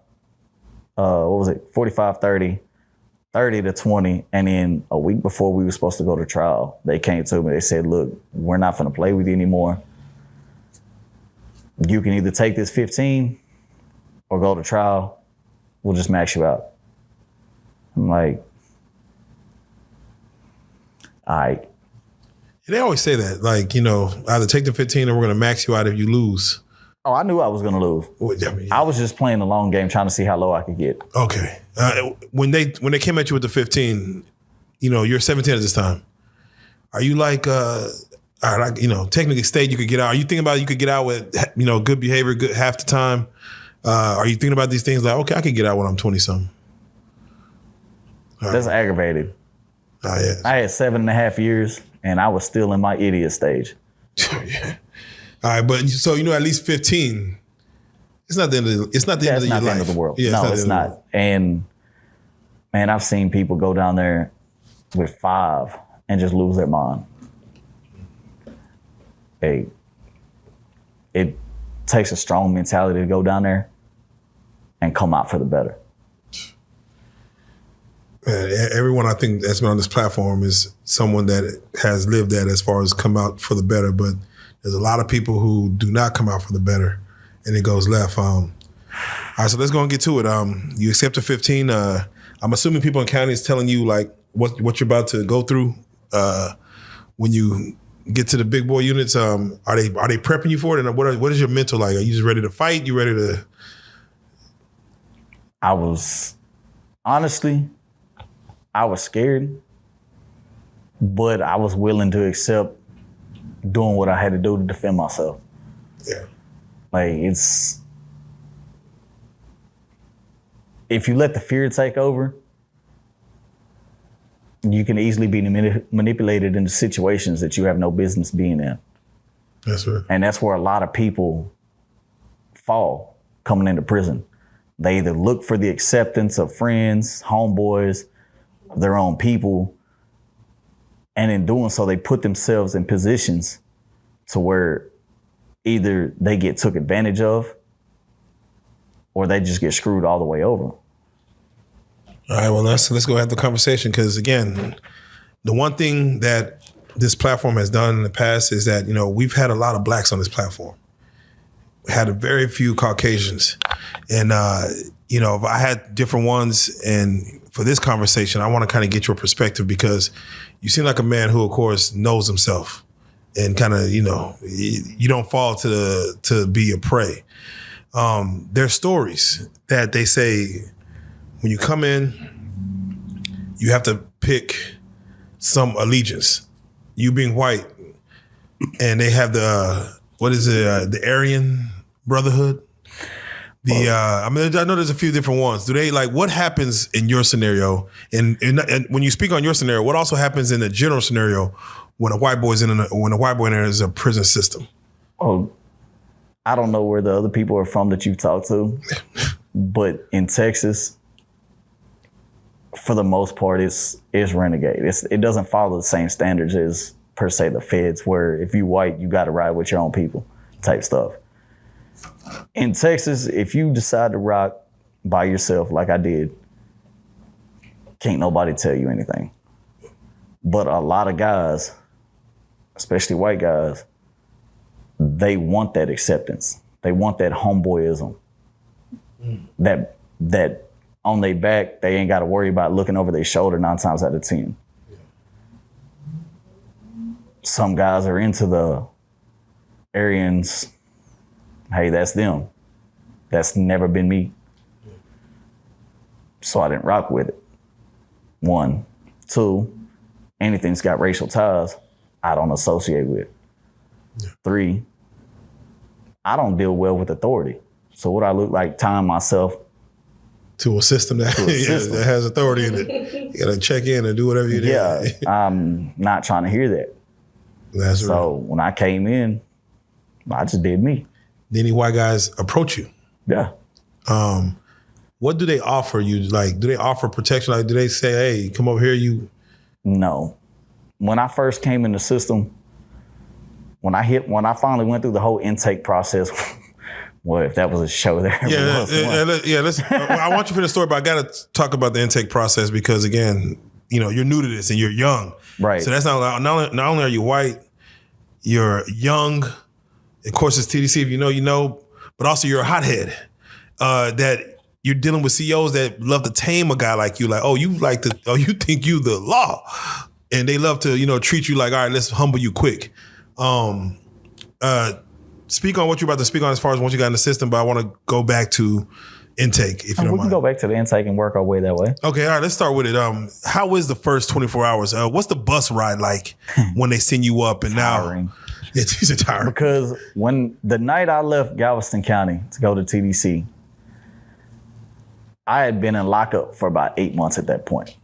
Speaker 1: 45, 30, 30 to 20. And then a week before we were supposed to go to trial, they came to me. They said, look, we're not going to play with you anymore. You can either take this 15 or go to trial. We'll just max you out. I'm like, all right.
Speaker 2: They always say that, like, either take the 15 or we're going to max you out if you lose.
Speaker 1: Oh, I knew I was going to lose.
Speaker 2: Well, I mean,
Speaker 1: I was just playing the long game, trying to see how low I could get.
Speaker 2: Okay. When they came at you with the 15, you're 17 at this time. Are you like, all right, technically state you could get out. Are you thinking about you could get out with, good behavior, good half the time? Are you thinking about these things like, okay, I could get out when I'm 20-something?
Speaker 1: That's aggravated.
Speaker 2: Oh, yeah.
Speaker 1: I had 7.5 years, and I was still in my idiot stage.
Speaker 2: Yeah. All right, but so at least 15. It's not the end of your life.
Speaker 1: It's not the end of the world.
Speaker 2: Yeah,
Speaker 1: no, it's not. And man, I've seen people go down there with 5 and just lose their mind. Hey, it takes a strong mentality to go down there and come out for the better.
Speaker 2: Man, everyone I think that's been on this platform is someone that has lived that as far as come out for the better. But there's a lot of people who do not come out for the better, and it goes left. All right, so let's go and get to it. You accepted 15. I'm assuming people in county is telling you like what you're about to go through when you get to the big boy units. Are they prepping you for it? And what is your mental like? Are you just ready to fight? You ready to?
Speaker 1: I was scared, but I was willing to accept doing what I had to do to defend myself.
Speaker 2: Yeah.
Speaker 1: Like if you let the fear take over, you can easily be manipulated into situations that you have no business being in.
Speaker 2: That's right.
Speaker 1: And that's where a lot of people fall coming into prison. They either look for the acceptance of friends, homeboys, their own people, and in doing so, they put themselves in positions to where either they get took advantage of or they just get screwed all the way over.
Speaker 2: All right, well, let's go have the conversation because, again, the one thing that this platform has done in the past is that, we've had a lot of blacks on this platform. Had a very few Caucasians. And, if I had different ones and for this conversation, I want to kind of get your perspective because you seem like a man who, of course, knows himself and kind of, you don't fall to be a prey. There's stories that they say when you come in, you have to pick some allegiance. You being white, and they have the Aryan Brotherhood. I know there's a few different ones. Do they what happens in your scenario? And when you speak on your scenario, what also happens in the general scenario when a white boy enters a prison system?
Speaker 1: Oh, I don't know where the other people are from that you've talked to, but in Texas, for the most part, it's renegade. It doesn't follow the same standards as per se the feds, where if you white, you got to ride with your own people type stuff. In Texas, if you decide to rock by yourself like I did, can't nobody tell you anything. But a lot of guys, especially white guys, they want that acceptance. They want that homeboyism. That on their back, they ain't got to worry about looking over their shoulder 9 times out of 10. Some guys are into the Aryans. Hey, that's them. That's never been me. So I didn't rock with it. 1. 2, anything's got racial ties, I don't associate with. 3, I don't deal well with authority. So what I look like tying myself
Speaker 2: to a system that has authority in it. You got to check in and do whatever you do.
Speaker 1: Yeah, I'm not trying to hear that.
Speaker 2: That's
Speaker 1: so
Speaker 2: right.
Speaker 1: When I came in, I just did me.
Speaker 2: Did any white guys approach you?
Speaker 1: Yeah.
Speaker 2: What do they offer you? Like, do they offer protection? Like, do they say, hey, come over here,
Speaker 1: No. When I first came in the system, when I finally went through the whole intake process, well, if that was a show there.
Speaker 2: I want you to finish the story, but I got to talk about the intake process because, again, you're new to this and you're young.
Speaker 1: Right.
Speaker 2: So that's not only are you white, you're young. Of course, it's TDC. If you know, but also you're a hothead. That you're dealing with CEOs that love to tame a guy like you. Like, you think you the law, and they love to treat you like, all right, let's humble you quick. Speak on what you're about to speak on as far as once you got in the system, but I want to go back to intake, if you don't mind.
Speaker 1: We can go back to the intake and work our way that way.
Speaker 2: Okay, all right, let's start with it. How is the first 24 hours? What's the bus ride like when they send you up and
Speaker 1: tiring.
Speaker 2: Now? It's tiring.
Speaker 1: Because when the night I left Galveston County to go to TDC, I had been in lockup for about 8 months at that point.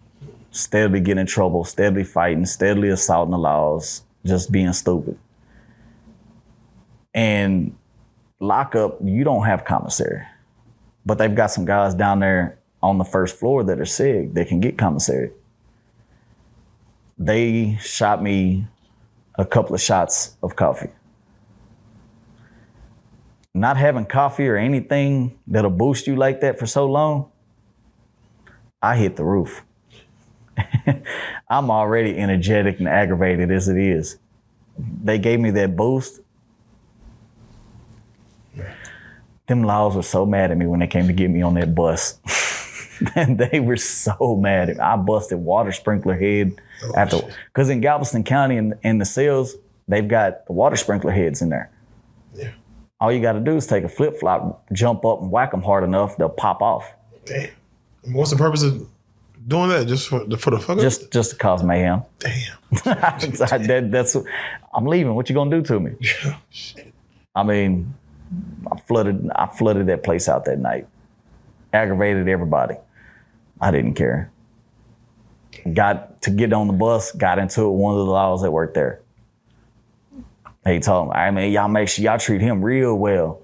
Speaker 1: Steadily getting in trouble, steadily fighting, steadily assaulting the laws, just being stupid. And lockup, you don't have commissary. But they've got some guys down there on the first floor that are sick that can get commissary. They shot me a couple of shots of coffee. Not having coffee or anything that'll boost you like that for so long, I hit the roof. I'm already energetic and aggravated as it is. They gave me that boost. Them laws were so mad at me when they came to get me on that bus. And they were so mad at me. I busted water sprinkler head after, because in Galveston County in the cells, they've got the water sprinkler heads in there.
Speaker 2: Yeah.
Speaker 1: All you got to do is take a flip flop, jump up and whack them hard enough, they'll pop off.
Speaker 2: Damn. And what's the purpose of doing that? Just for the fuck up?
Speaker 1: Just to cause mayhem.
Speaker 2: Damn.
Speaker 1: That's I'm leaving. What you gonna do to me?
Speaker 2: Yeah, shit.
Speaker 1: I mean, I flooded that place out that night. Aggravated everybody. I didn't care. Got to get on the bus, got into it with one of the laws that worked there. He told me, I mean, y'all make sure y'all treat him real well.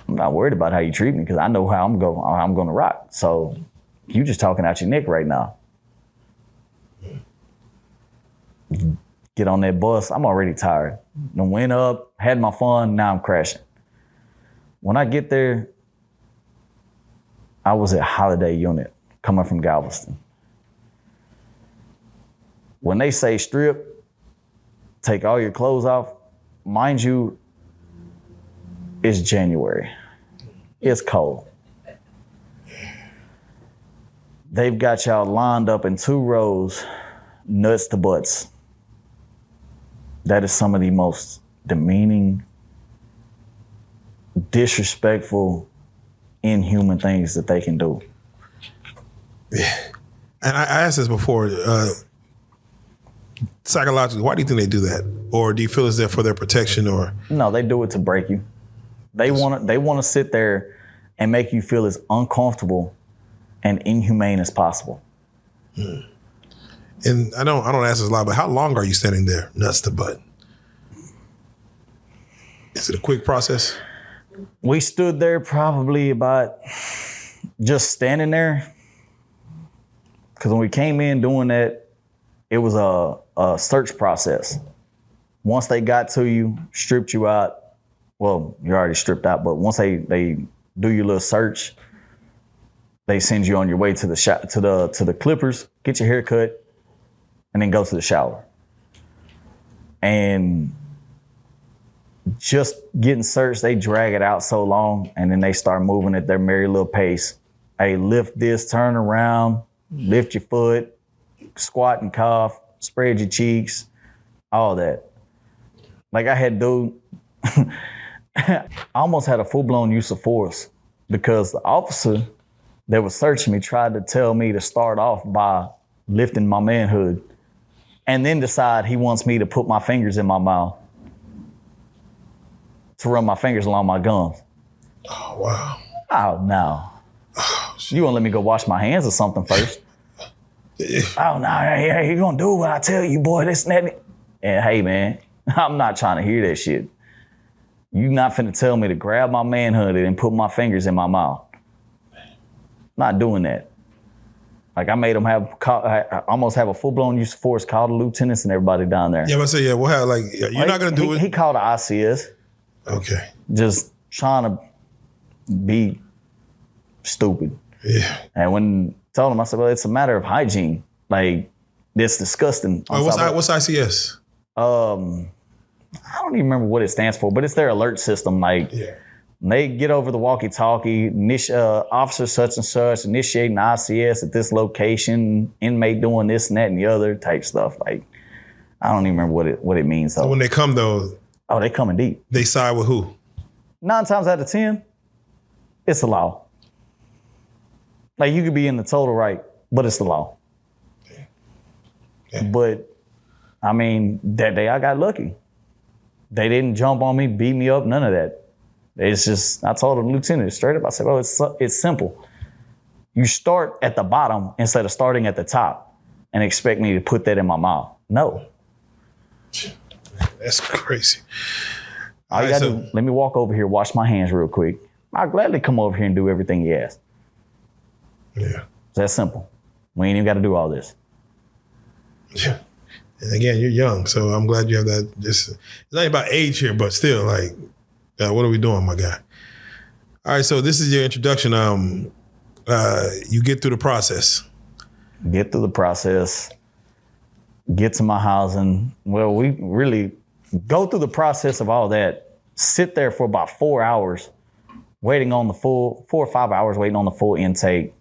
Speaker 1: I'm not worried about how you treat me because I know how I'm going to rock. So you just talking out your neck right now. Get on that bus. I'm already tired. I went up, had my fun. Now I'm crashing. When I get there, I was at Holiday Unit coming from Galveston. When they say strip, take all your clothes off, mind you, it's January. It's cold. They've got y'all lined up in 2 rows, nuts to butts. That is some of the most demeaning, disrespectful, inhuman things that they can do.
Speaker 2: Yeah. And I asked this before, psychologically, why do you think they do that? Or do you feel it's there for their protection or?
Speaker 1: No, they do it to break you. They want to sit there and make you feel as uncomfortable and inhumane as possible.
Speaker 2: And I don't ask this a lot, but how long are you standing there, nuts to butt? Is it a quick process?
Speaker 1: We stood there probably about just standing there. Because when we came in doing that, it was a search process. Once they got to you, stripped you out, well, you're already stripped out, but once they do your little search, they send you on your way to the clippers, get your hair cut, and then go to the shower. And just getting searched, they drag it out so long, and then they start moving at their merry little pace. Hey, lift this, turn around, lift your foot, squat and cough, spread your cheeks, all that. Like I had dude, I almost had a full-blown use of force because the officer that was searching me tried to tell me to start off by lifting my manhood and then decide he wants me to put my fingers in my mouth to run my fingers along my gums.
Speaker 2: Oh, wow.
Speaker 1: Oh, no.
Speaker 2: Oh,
Speaker 1: You want to let me go wash my hands or something first? Oh, no, hey, you going to do what I tell you, boy, this and that. And hey, man, I'm not trying to hear that shit. You not finna tell me to grab my manhood and put my fingers in my mouth. Not doing that. Like I made them I almost have a full-blown use of force, call the lieutenants and everybody down there.
Speaker 2: Yeah, but I say, yeah, we'll have you're not going to do it.
Speaker 1: He called the ICS.
Speaker 2: Okay.
Speaker 1: Just trying to be stupid.
Speaker 2: Yeah.
Speaker 1: And when I told him, I said, well, it's a matter of hygiene. Like, it's disgusting.
Speaker 2: What's ICS?
Speaker 1: I don't even remember what it stands for, but it's their alert system. Like, they get over the walkie-talkie, officer such and such, initiating ICS at this location, inmate doing this and that and the other type stuff. Like, I don't even remember what it means, though.
Speaker 2: So when they come, though,
Speaker 1: oh, they coming deep.
Speaker 2: They side with who?
Speaker 1: 9 times out of 10, it's the law. Like, you could be in the total right, but it's the law. Yeah. But, I mean, that day I got lucky. They didn't jump on me, beat me up, none of that. It's just, I told the lieutenant straight up, I said, oh, it's simple. You start at the bottom instead of starting at the top and expect me to put that in my mouth. No.
Speaker 2: That's crazy.
Speaker 1: All you gotta do, let me walk over here, wash my hands real quick. I'll gladly come over here and do everything you ask.
Speaker 2: Yeah.
Speaker 1: It's that simple. We ain't even got to do all this.
Speaker 2: Yeah. And again, you're young, so I'm glad you have that. It's not about age here, but still, like, what are we doing, my guy? All right, so this is your introduction. You get through the process.
Speaker 1: get through the process, get to my housing. Well, we really go through the process of all that, sit there for about 4 hours, waiting on the full 4 or 5 hours, waiting on the full intake.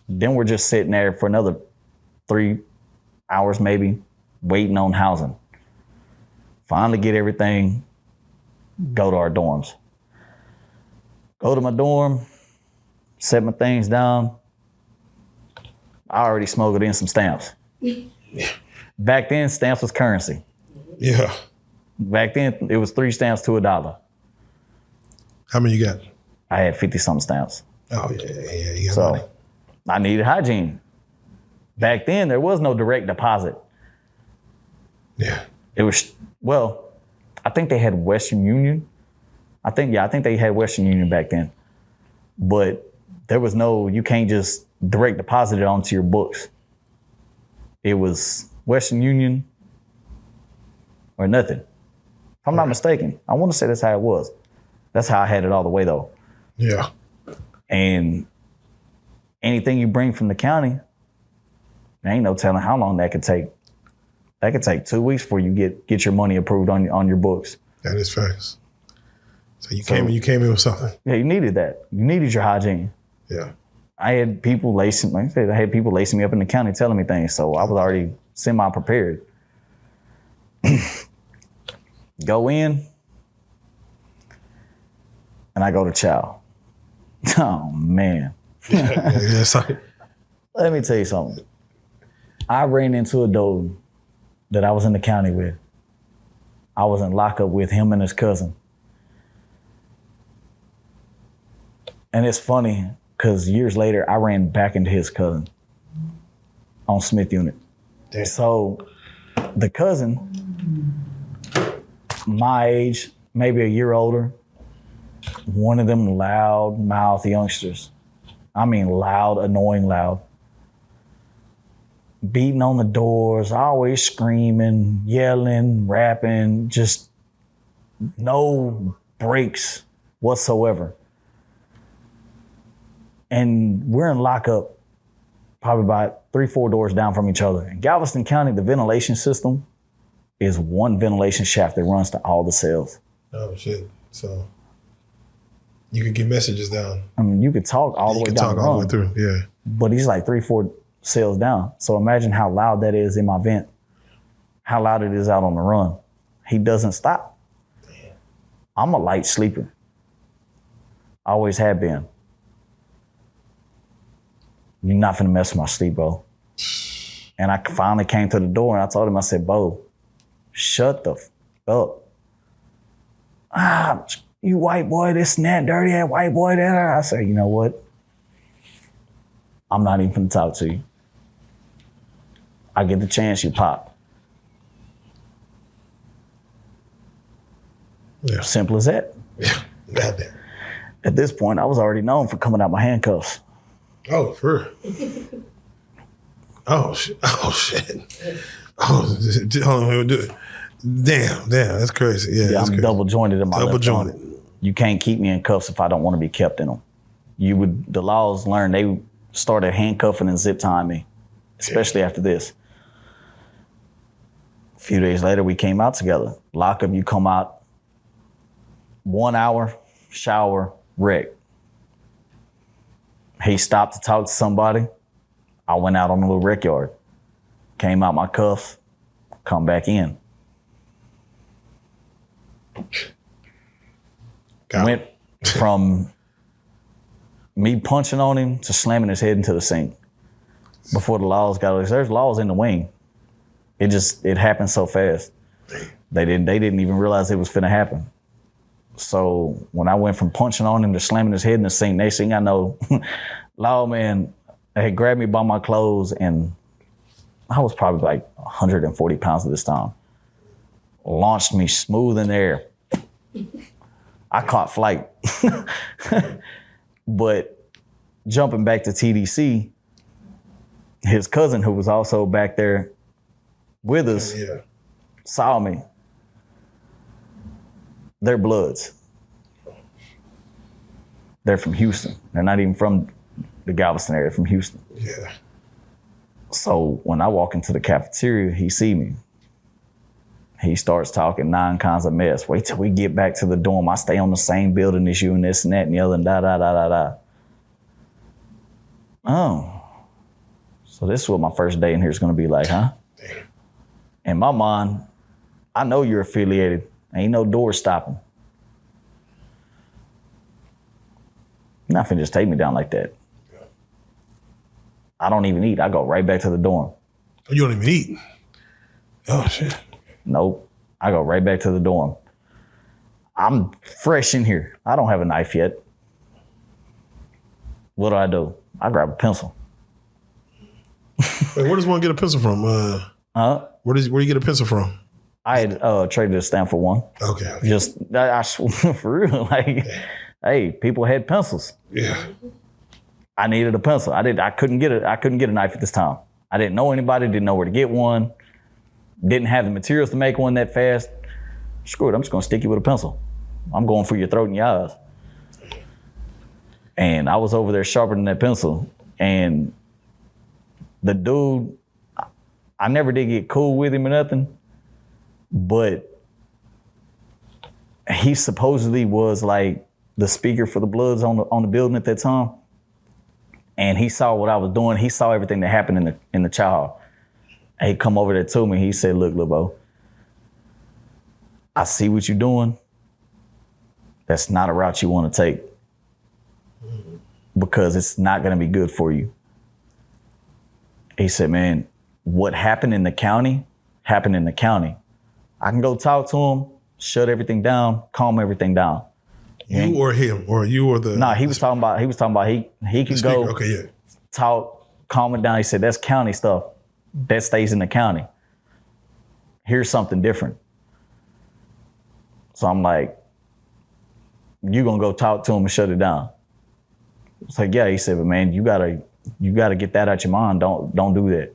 Speaker 1: Then we're just sitting there for another 3 hours, maybe, waiting on housing. Finally get everything, go to our dorms. Go to my dorm, set my things down. I already smuggled in some stamps. Back then, stamps was currency.
Speaker 2: Yeah.
Speaker 1: Back then, it was 3 stamps to $1.
Speaker 2: How many you got?
Speaker 1: I had 50-something stamps.
Speaker 2: Oh, yeah. You got
Speaker 1: So
Speaker 2: money.
Speaker 1: I needed hygiene. Back then, there was no direct deposit.
Speaker 2: Yeah.
Speaker 1: It was, well, I think they had Western Union. I think they had Western Union back then. But there was no, you can't just direct deposit it onto your books. It was Western Union or nothing. If I'm not mistaken, I want to say that's how it was. That's how I had it all the way though.
Speaker 2: Yeah.
Speaker 1: And anything you bring from the county, there ain't no telling how long that could take. That could take 2 weeks before you get your money approved on your books.
Speaker 2: That is facts. So you came in with something.
Speaker 1: Yeah, you needed that. You needed your hygiene.
Speaker 2: Yeah.
Speaker 1: I had people lacing, like I said, I had people lacing me up in the county telling me things, so I was already semi-prepared. Go in, and I go to chow. Oh, man.
Speaker 2: Yeah. Sorry.
Speaker 1: Let me tell you something. I ran into a dude that I was in the county with. I was in lockup with him and his cousin. And it's funny, because years later, I ran back into his cousin on Smith Unit.
Speaker 2: Damn.
Speaker 1: So the cousin, my age, maybe a year older, one of them loud-mouthed youngsters. I mean loud, annoying loud. Beating on the doors, always screaming, yelling, rapping, just no breaks whatsoever. And we're in lockup, probably about 3-4 doors down from each other. In Galveston County, the ventilation system is one ventilation shaft that runs to all the cells.
Speaker 2: Oh, shit. So you could get messages down.
Speaker 1: I mean, you could talk all the way down the
Speaker 2: all the way
Speaker 1: run,
Speaker 2: through. Yeah.
Speaker 1: but he's like 3-4 cells down. So imagine how loud that is in my vent, how loud it is out on the run. He doesn't stop.
Speaker 2: Damn.
Speaker 1: I'm a light sleeper. Always have been. You're not finna mess with my sleep, bro. And I finally came to the door and I told him, I said, Bo, shut the up. You white boy, this and that, dirty ass white boy there. I said, you know what? I'm not even finna talk to you. I get the chance, you pop.
Speaker 2: Yeah.
Speaker 1: Simple as that.
Speaker 2: Yeah. Goddamn.
Speaker 1: At this point, I was already known for coming out my handcuffs.
Speaker 2: Oh, for real. Oh, shit. Oh, shit. Oh, hold on. Do it. Damn, that's crazy. Yeah,
Speaker 1: I'm
Speaker 2: crazy.
Speaker 1: double jointed in my
Speaker 2: Double
Speaker 1: left
Speaker 2: jointed.
Speaker 1: arm. You can't keep me in cuffs if I don't want to be kept in them. The laws learned, they started handcuffing and zip tying me, especially after this. A few days later, we came out together. Lockup, you come out, 1 hour, shower, wreck. He stopped to talk to somebody. I went out on a little rec yard, came out my cuffs, come back in. Went from me punching on him to slamming his head into the sink before the laws got. There's laws in the wing. It happened so fast. They didn't even realize it was finna happen. So when I went from punching on him to slamming his head in the sink, next thing I know, lawman had grabbed me by my clothes, and I was probably like 140 pounds at this time. Launched me smooth in the air. I caught flight. But jumping back to TDC, his cousin, who was also back there with us, saw me. They're Bloods. They're from Houston. They're not even from the Galveston area, from Houston.
Speaker 2: Yeah.
Speaker 1: So when I walk into the cafeteria, he see me. He starts talking 9 kinds of mess. Wait till we get back to the dorm. I stay on the same building as you and this and that and the other and da da da da da. Oh. So this is what my first day in here is going to be like, huh? In my mind, I know you're affiliated. Ain't no door stopping. You're not finna just take me down like that. I don't even eat. I go right back to the dorm.
Speaker 2: You don't even eat? Oh, shit.
Speaker 1: Nope. I go right back to the dorm. I'm fresh in here. I don't have a knife yet. What do? I grab a pencil.
Speaker 2: Wait, where does one get a pencil from? Where do you get a pencil from?
Speaker 1: I had traded a stamp for one.
Speaker 2: Okay.
Speaker 1: Just, for real, like, hey, people had pencils.
Speaker 2: Yeah.
Speaker 1: I needed a pencil. I couldn't get a knife at this time. I didn't know anybody, didn't know where to get one, didn't have the materials to make one that fast. Screw it, I'm just gonna stick you with a pencil. I'm going for your throat and your eyes. And I was over there sharpening that pencil. And the dude, I never did get cool with him or nothing, but he supposedly was like the speaker for the Bloods on the building at that time. And he saw what I was doing. He saw everything that happened in the chow hall. And he come over there to me. He said, look, Lil I see what you're doing. That's not a route you want to take because it's not going to be good for you. He said, man, what happened in the county happened in the county. I can go talk to him, shut everything down, calm everything down.
Speaker 2: You or him, or you or the...
Speaker 1: No, he was talking about he could go talk, calm it down. He said, that's county stuff. That stays in the county. Here's something different. So I'm like, you gonna go talk to him and shut it down? It's like, yeah. He said, but man, you gotta get that out your mind. Don't do that.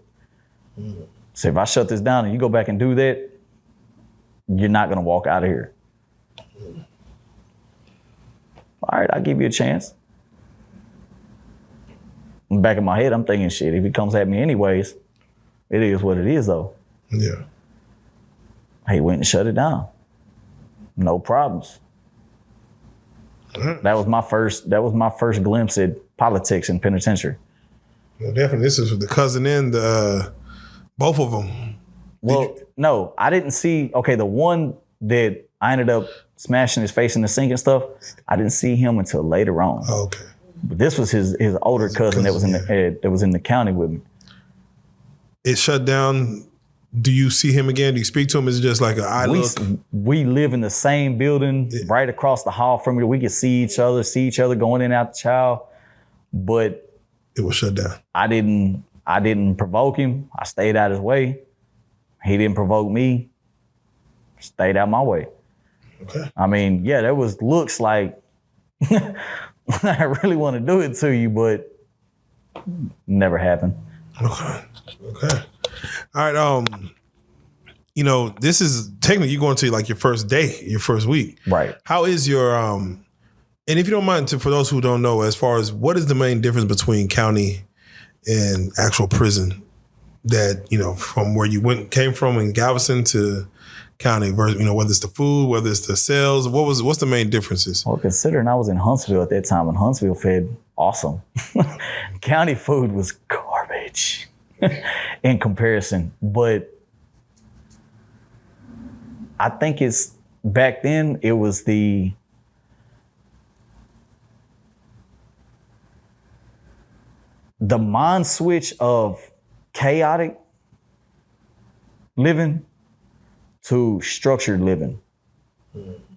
Speaker 1: So if I shut this down and you go back and do that, you're not gonna walk out of here. All right, I'll give you a chance. In the back of my head, I'm thinking, shit, if he comes at me anyways, it is what it is though.
Speaker 2: Yeah.
Speaker 1: He went and shut it down. No problems. That was my first glimpse at politics in penitentiary.
Speaker 2: Well, definitely, this is the cousin and both of them.
Speaker 1: Well, no, I didn't see. Okay, the one that I ended up smashing his face in the sink and stuff, I didn't see him until later on.
Speaker 2: Oh, okay.
Speaker 1: But this was his older cousin that was in the county with me.
Speaker 2: It shut down. Do you see him again? Do you speak to him? Is it just like an eye look?
Speaker 1: We live in the same building, right across the hall from me. We could see each other going in and out the child. But
Speaker 2: it was shut down.
Speaker 1: I didn't provoke him. I stayed out his way. He didn't provoke me. Stayed out my way.
Speaker 2: Okay.
Speaker 1: I mean, yeah, there was looks like I really want to do it to you, but never happened.
Speaker 2: Okay. All right. This is technically you're going to like your first day, your first week.
Speaker 1: Right.
Speaker 2: How is your and if you don't mind, for those who don't know, as far as what is the main difference between county and actual prison that, from where you came from in Galveston to county versus, whether it's the food, whether it's the cells, what's the main differences?
Speaker 1: Well, considering I was in Huntsville at that time, and Huntsville fed awesome. County food was garbage in comparison. But I think back then it was the mind switch of chaotic living to structured living.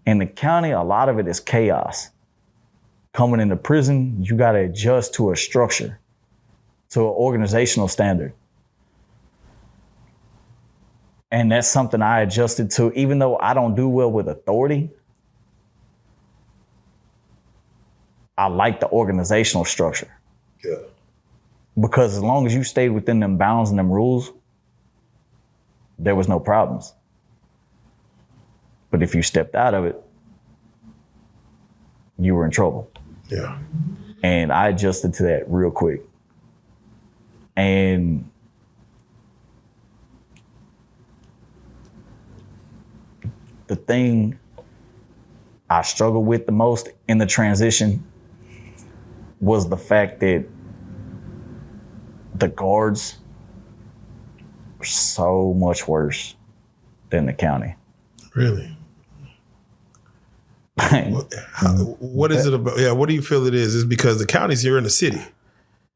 Speaker 1: In the county, a lot of it is chaos. Coming into prison, you got to adjust to a structure, to an organizational standard. And that's something I adjusted to, even though I don't do well with authority. I like the organizational structure.
Speaker 2: Yeah.
Speaker 1: Because as long as you stayed within them bounds and them rules, there was no problems. But if you stepped out of it, you were in trouble.
Speaker 2: Yeah.
Speaker 1: And I adjusted to that real quick. And the thing I struggled with the most in the transition was the fact that the guards were so much worse than the county.
Speaker 2: Really? What is it about? Yeah, what do you feel it is? It's because the counties here in the city.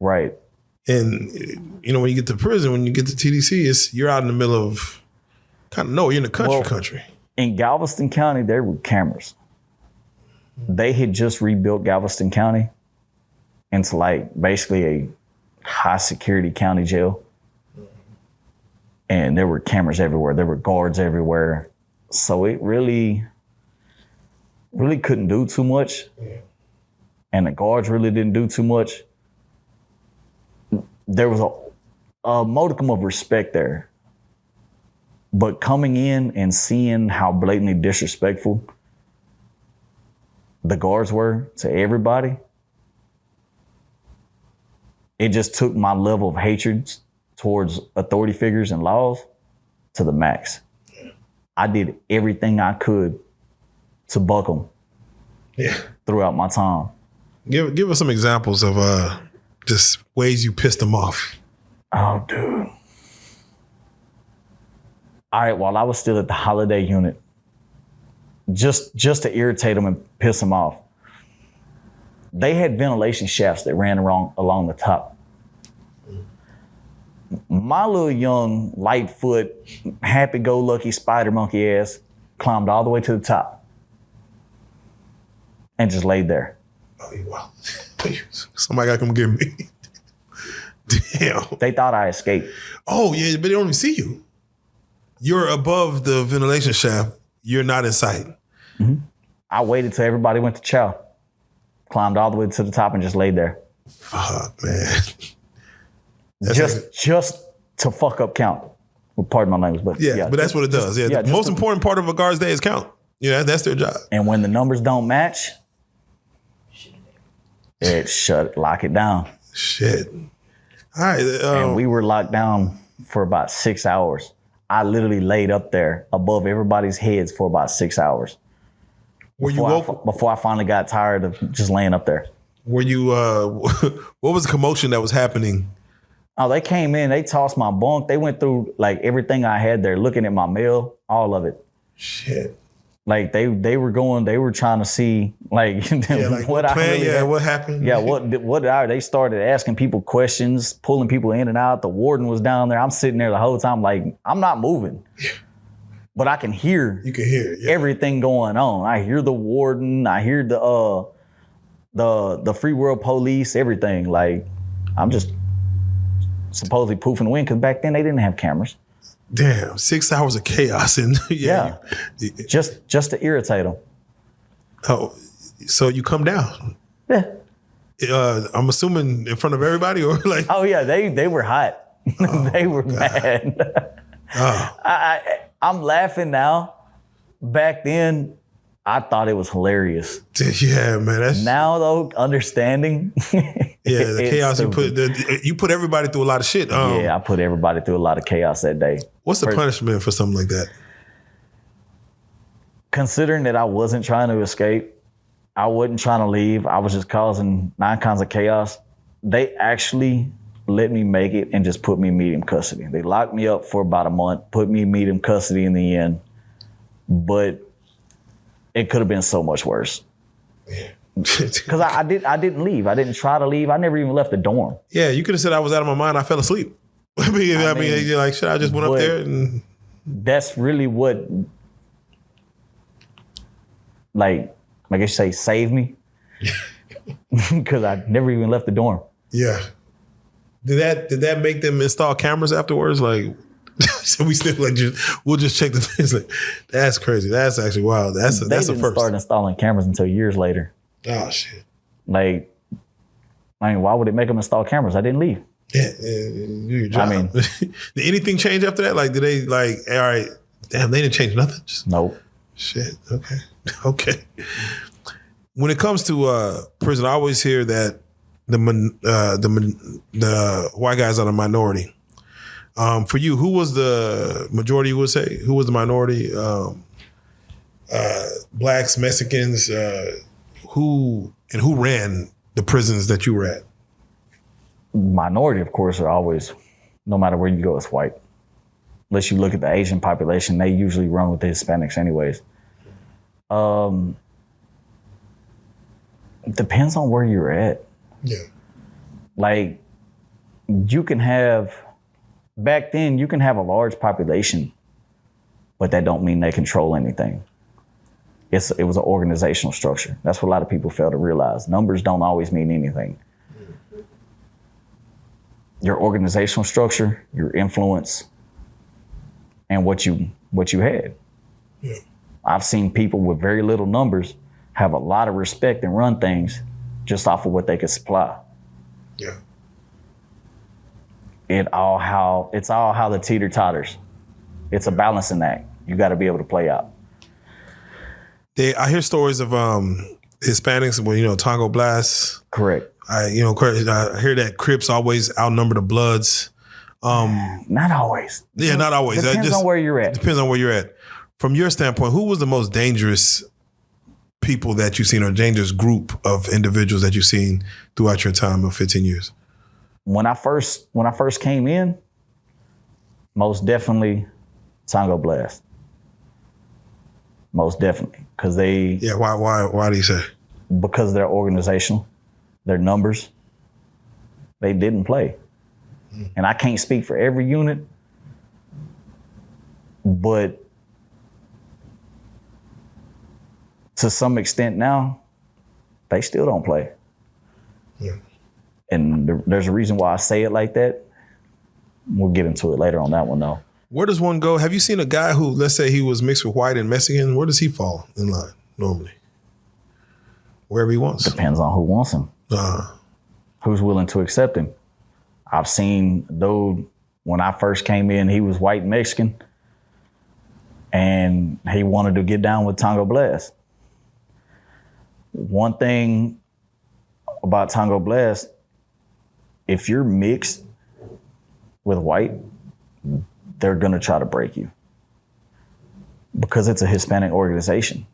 Speaker 1: Right.
Speaker 2: And, you know, when you get to prison, when you get to TDC, you're out in the middle of kind of nowhere. You're in the country.
Speaker 1: In Galveston County, there were cameras. They had just rebuilt Galveston County into like basically a high security county jail. And there were cameras everywhere. There were guards everywhere. So it really couldn't do too much. And the guards really didn't do too much. There was a modicum of respect there. But coming in and seeing how blatantly disrespectful the guards were to everybody, it just took my level of hatred towards authority figures and laws to the max. I did everything I could to buck them throughout my time.
Speaker 2: Give us some examples of just ways you pissed them off.
Speaker 1: Oh, dude. All right, while I was still at the holiday unit, just to irritate them and piss them off, they had ventilation shafts that ran along the top. My little young, lightfoot, happy-go-lucky spider monkey ass climbed all the way to the top and just laid there.
Speaker 2: Oh, wow. Somebody got to come get me. Damn.
Speaker 1: They thought I escaped.
Speaker 2: Oh, yeah, but they don't even see you. You're above the ventilation shaft. You're not in sight.
Speaker 1: Mm-hmm. I waited till everybody went to chow, climbed all the way to the top and just laid there.
Speaker 2: Fuck, man.
Speaker 1: Just to fuck up count. Well, pardon my language, but
Speaker 2: but that's what it does. The most important part of a guard's day is count. Yeah, that's their job.
Speaker 1: And when the numbers don't match, lock it down.
Speaker 2: Shit. All right.
Speaker 1: And we were locked down for about 6 hours. I literally laid up there above everybody's heads for about 6 hours.
Speaker 2: Were you woke?
Speaker 1: Before I finally got tired of just laying up there.
Speaker 2: Were you, what was the commotion that was happening?
Speaker 1: Oh, they came in, they tossed my bunk. They went through like everything I had there, looking at my mail, all of it.
Speaker 2: Shit.
Speaker 1: Like they were trying to see like, what I really had.
Speaker 2: What happened?
Speaker 1: Yeah, they started asking people questions, pulling people in and out. The warden was down there. I'm sitting there the whole time like, I'm not moving. Yeah. But I can hear everything going on. I hear the warden, I hear the Free World Police, everything. Like I'm just supposedly poofing the wind because back then they didn't have cameras.
Speaker 2: Damn, 6 hours of chaos and
Speaker 1: just to irritate them.
Speaker 2: Oh, so you come down?
Speaker 1: Yeah.
Speaker 2: I'm assuming in front of everybody or like?
Speaker 1: Oh yeah, they were hot. They were mad. I'm laughing now. Back then, I thought it was hilarious.
Speaker 2: Yeah, man.
Speaker 1: Now though, understanding.
Speaker 2: The chaos you put everybody through a lot of shit.
Speaker 1: I put everybody through a lot of chaos that day.
Speaker 2: What's the punishment for something like that?
Speaker 1: Considering that I wasn't trying to escape, I wasn't trying to leave, I was just causing 9 kinds of chaos. They actually let me make it and just put me in medium custody. They locked me up for about a month, put me in medium custody in the end. But it could have been so much worse. Because I didn't leave. I didn't try to leave. I never even left the dorm.
Speaker 2: Yeah, you could have said I was out of my mind. I fell asleep. I mean, you're like, shit, I just went up there and...
Speaker 1: That's really what, like I guess you say, saved me. Because I never even left the dorm.
Speaker 2: Yeah. Did that make them install cameras afterwards? Like, so we still we'll just check the things. Like, that's crazy. That's actually wild. That's a first. They didn't
Speaker 1: start installing cameras until years later.
Speaker 2: Oh shit!
Speaker 1: Like, I mean, why would it make them install cameras? I didn't leave.
Speaker 2: Yeah, do your job. I mean, did anything change after that? Like, did they all right? Damn, they didn't change nothing.
Speaker 1: Nope.
Speaker 2: Shit. Okay. When it comes to prison, I always hear that the white guys are the minority. For you, who was the majority? You would say who was the minority? blacks, Mexicans, who ran the prisons that you were at?
Speaker 1: Minority, of course, are always, no matter where you go, it's white. Unless you look at the Asian population, they usually run with the Hispanics anyways. Depends on where you're at.
Speaker 2: Yeah.
Speaker 1: Like, you can have, back then, you can have a large population, but that don't mean they control anything. It was an organizational structure. That's what a lot of people fail to realize. Numbers don't always mean anything. Your organizational structure, your influence, and what you had.
Speaker 2: Yeah.
Speaker 1: I've seen people with very little numbers have a lot of respect and run things just off of what they could supply.
Speaker 2: Yeah.
Speaker 1: It's all how the teeter totters. It's a balancing act. You got to be able to play out.
Speaker 2: I hear stories of Hispanics, well, Tongo Blast.
Speaker 1: Correct.
Speaker 2: I hear that Crips always outnumber the Bloods.
Speaker 1: Not always.
Speaker 2: Yeah, not always.
Speaker 1: Depends on where you're at.
Speaker 2: Depends on where you're at. From your standpoint, who was the most dangerous people that you've seen, or dangerous group of individuals that you've seen throughout your time of 15 years?
Speaker 1: When I first came in, most definitely Tongo Blast. Most definitely. Because they...
Speaker 2: Yeah, why do you say?
Speaker 1: Because they're organizational, their numbers, they didn't play. And I can't speak for every unit, but to some extent now, they still don't play.
Speaker 2: Yeah.
Speaker 1: And there's a reason why I say it like that. We'll get into it later on that one, though.
Speaker 2: Where does one go? Have you seen a guy who, let's say he was mixed with white and Mexican, where does he fall in line normally? Wherever he wants.
Speaker 1: Depends on who wants him. Who's willing to accept him. I've seen a dude, when I first came in, he was white and Mexican, and he wanted to get down with Tongo Blast. One thing about Tongo Blast, if you're mixed with white, they're gonna try to break you because it's a Hispanic organization.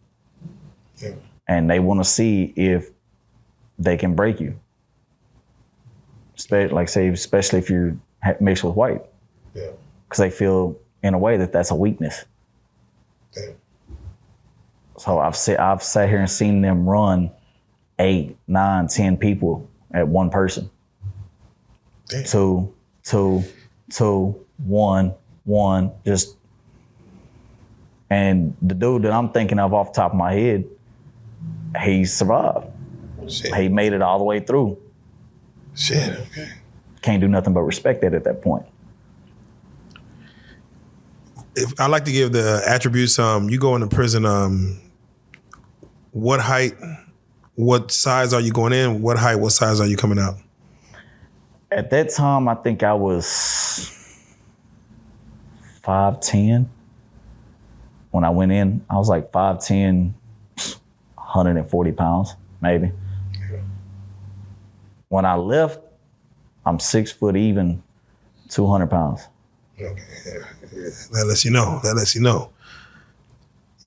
Speaker 2: Yeah.
Speaker 1: And they want to see if they can break you. Especially if you're mixed with white.
Speaker 2: Yeah.
Speaker 1: Because they feel in a way that that's a weakness.
Speaker 2: Yeah. So
Speaker 1: I've sat here and seen them run 8, 9, 10 people at one person.
Speaker 2: Damn.
Speaker 1: Two, one, just. And the dude that I'm thinking of off the top of my head, he survived.
Speaker 2: Shit.
Speaker 1: He made it all the way through.
Speaker 2: Shit, okay.
Speaker 1: Can't do nothing but respect that at that point.
Speaker 2: If I like to give the attributes, you go into prison, what height, what size are you going in? What height, what size are you coming out?
Speaker 1: At that time, I think I was 5'10". When I went in, I was like 5'10", 140 pounds, maybe.
Speaker 2: Yeah.
Speaker 1: When I left, I'm 6 foot even, 200 pounds.
Speaker 2: Okay, yeah. That lets you know.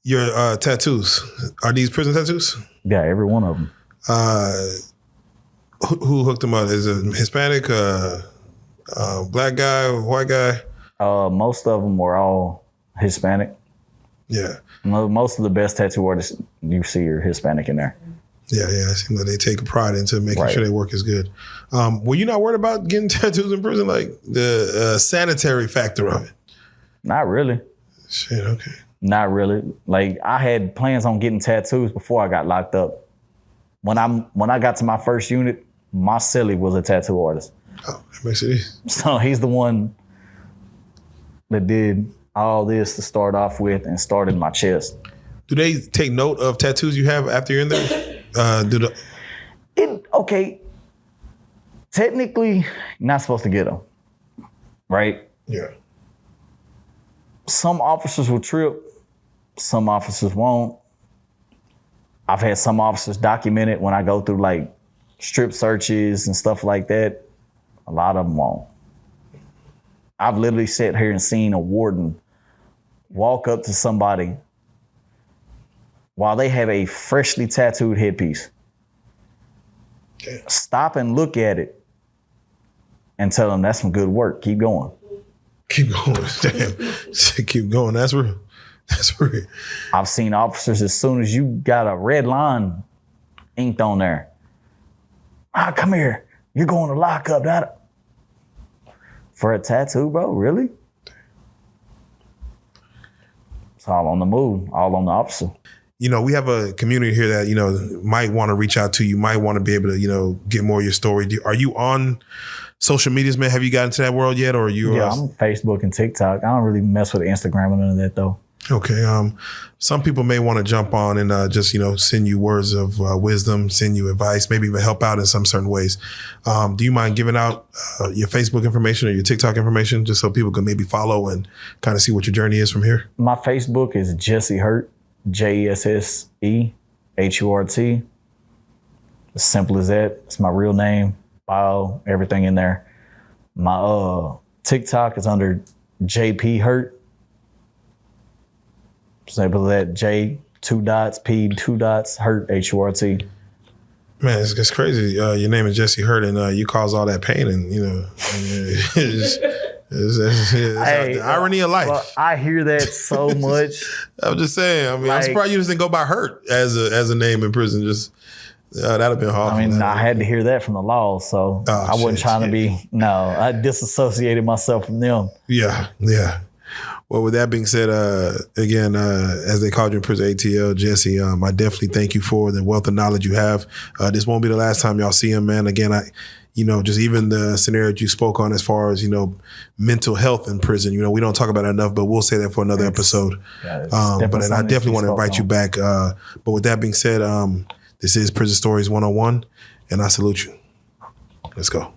Speaker 2: Your tattoos, are these prison tattoos?
Speaker 1: Yeah, every one of them.
Speaker 2: Who hooked them up? Is it Hispanic, black guy, white guy?
Speaker 1: Most of them were all Hispanic.
Speaker 2: Yeah.
Speaker 1: Most of the best tattoo artists you see are Hispanic in there.
Speaker 2: Yeah. It seems like they take pride into making
Speaker 1: Right.
Speaker 2: sure their work is good. Were you not worried about getting tattoos in prison, like the sanitary factor of it?
Speaker 1: Not really.
Speaker 2: Shit, okay.
Speaker 1: Not really. Like, I had plans on getting tattoos before I got locked up. When I got to my first unit, my cellie was a tattoo artist.
Speaker 2: Oh, that makes it easy.
Speaker 1: So he's the one that did all this to start off with and started my chest.
Speaker 2: Do they take note of tattoos you have after you're in there?
Speaker 1: Okay, technically, you're not supposed to get them, right?
Speaker 2: Yeah.
Speaker 1: Some officers will trip, some officers won't. I've had some officers document it when I go through like strip searches and stuff like that. A lot of them won't. I've literally sat here and seen a warden walk up to somebody while they have a freshly tattooed headpiece.
Speaker 2: Damn.
Speaker 1: Stop and look at it and tell them that's some good work. Keep going.
Speaker 2: Keep going. Damn. Keep going. That's real. That's real.
Speaker 1: I've seen officers, as soon as you got a red line inked on there, come here. You're going to lock up. That for a tattoo, bro? Really? It's all on the move, all on the officer.
Speaker 2: You know, we have a community here that, you know, might want to reach out to you, might want to be able to, you know, get more of your story. Are you on social medias, man? Have you gotten to that world yet? Or are you?
Speaker 1: Yeah, I'm on Facebook and TikTok. I don't really mess with Instagram or none of that, though.
Speaker 2: Okay. Some people may want to jump on and just, you know, send you words of wisdom, send you advice, maybe even help out in some certain ways. Do you mind giving out your Facebook information or your TikTok information just so people can maybe follow and kind of see what your journey is from here?
Speaker 1: My Facebook is Jesse Hurt, JESSEHURT. As simple as that. It's my real name, bio, everything in there. My TikTok is under JP Hurt. Simple as that. J, 2 dots, P, 2 dots, Hurt, HURT.
Speaker 2: Man, it's crazy. Your name is Jesse Hurt, and you cause all that pain, and you know, it's the irony of life.
Speaker 1: Well, I hear that so much.
Speaker 2: I'm just saying. I mean, I'm surprised you just didn't go by Hurt as a name in prison. Just that'd have been hard.
Speaker 1: I mean, I had to hear that from the law, so I wasn't trying to be. No, I disassociated myself from them.
Speaker 2: Yeah. Well, with that being said, again, as they called you in prison, ATL, Jesse, I definitely thank you for the wealth of knowledge you have. This won't be the last time y'all see him, man. Again, just even the scenario that you spoke on as far as, you know, mental health in prison, you know, we don't talk about it enough, but we'll say that for another episode. But I definitely want to invite you back. But with that being said, this is Prison Stories 101, and I salute you. Let's go.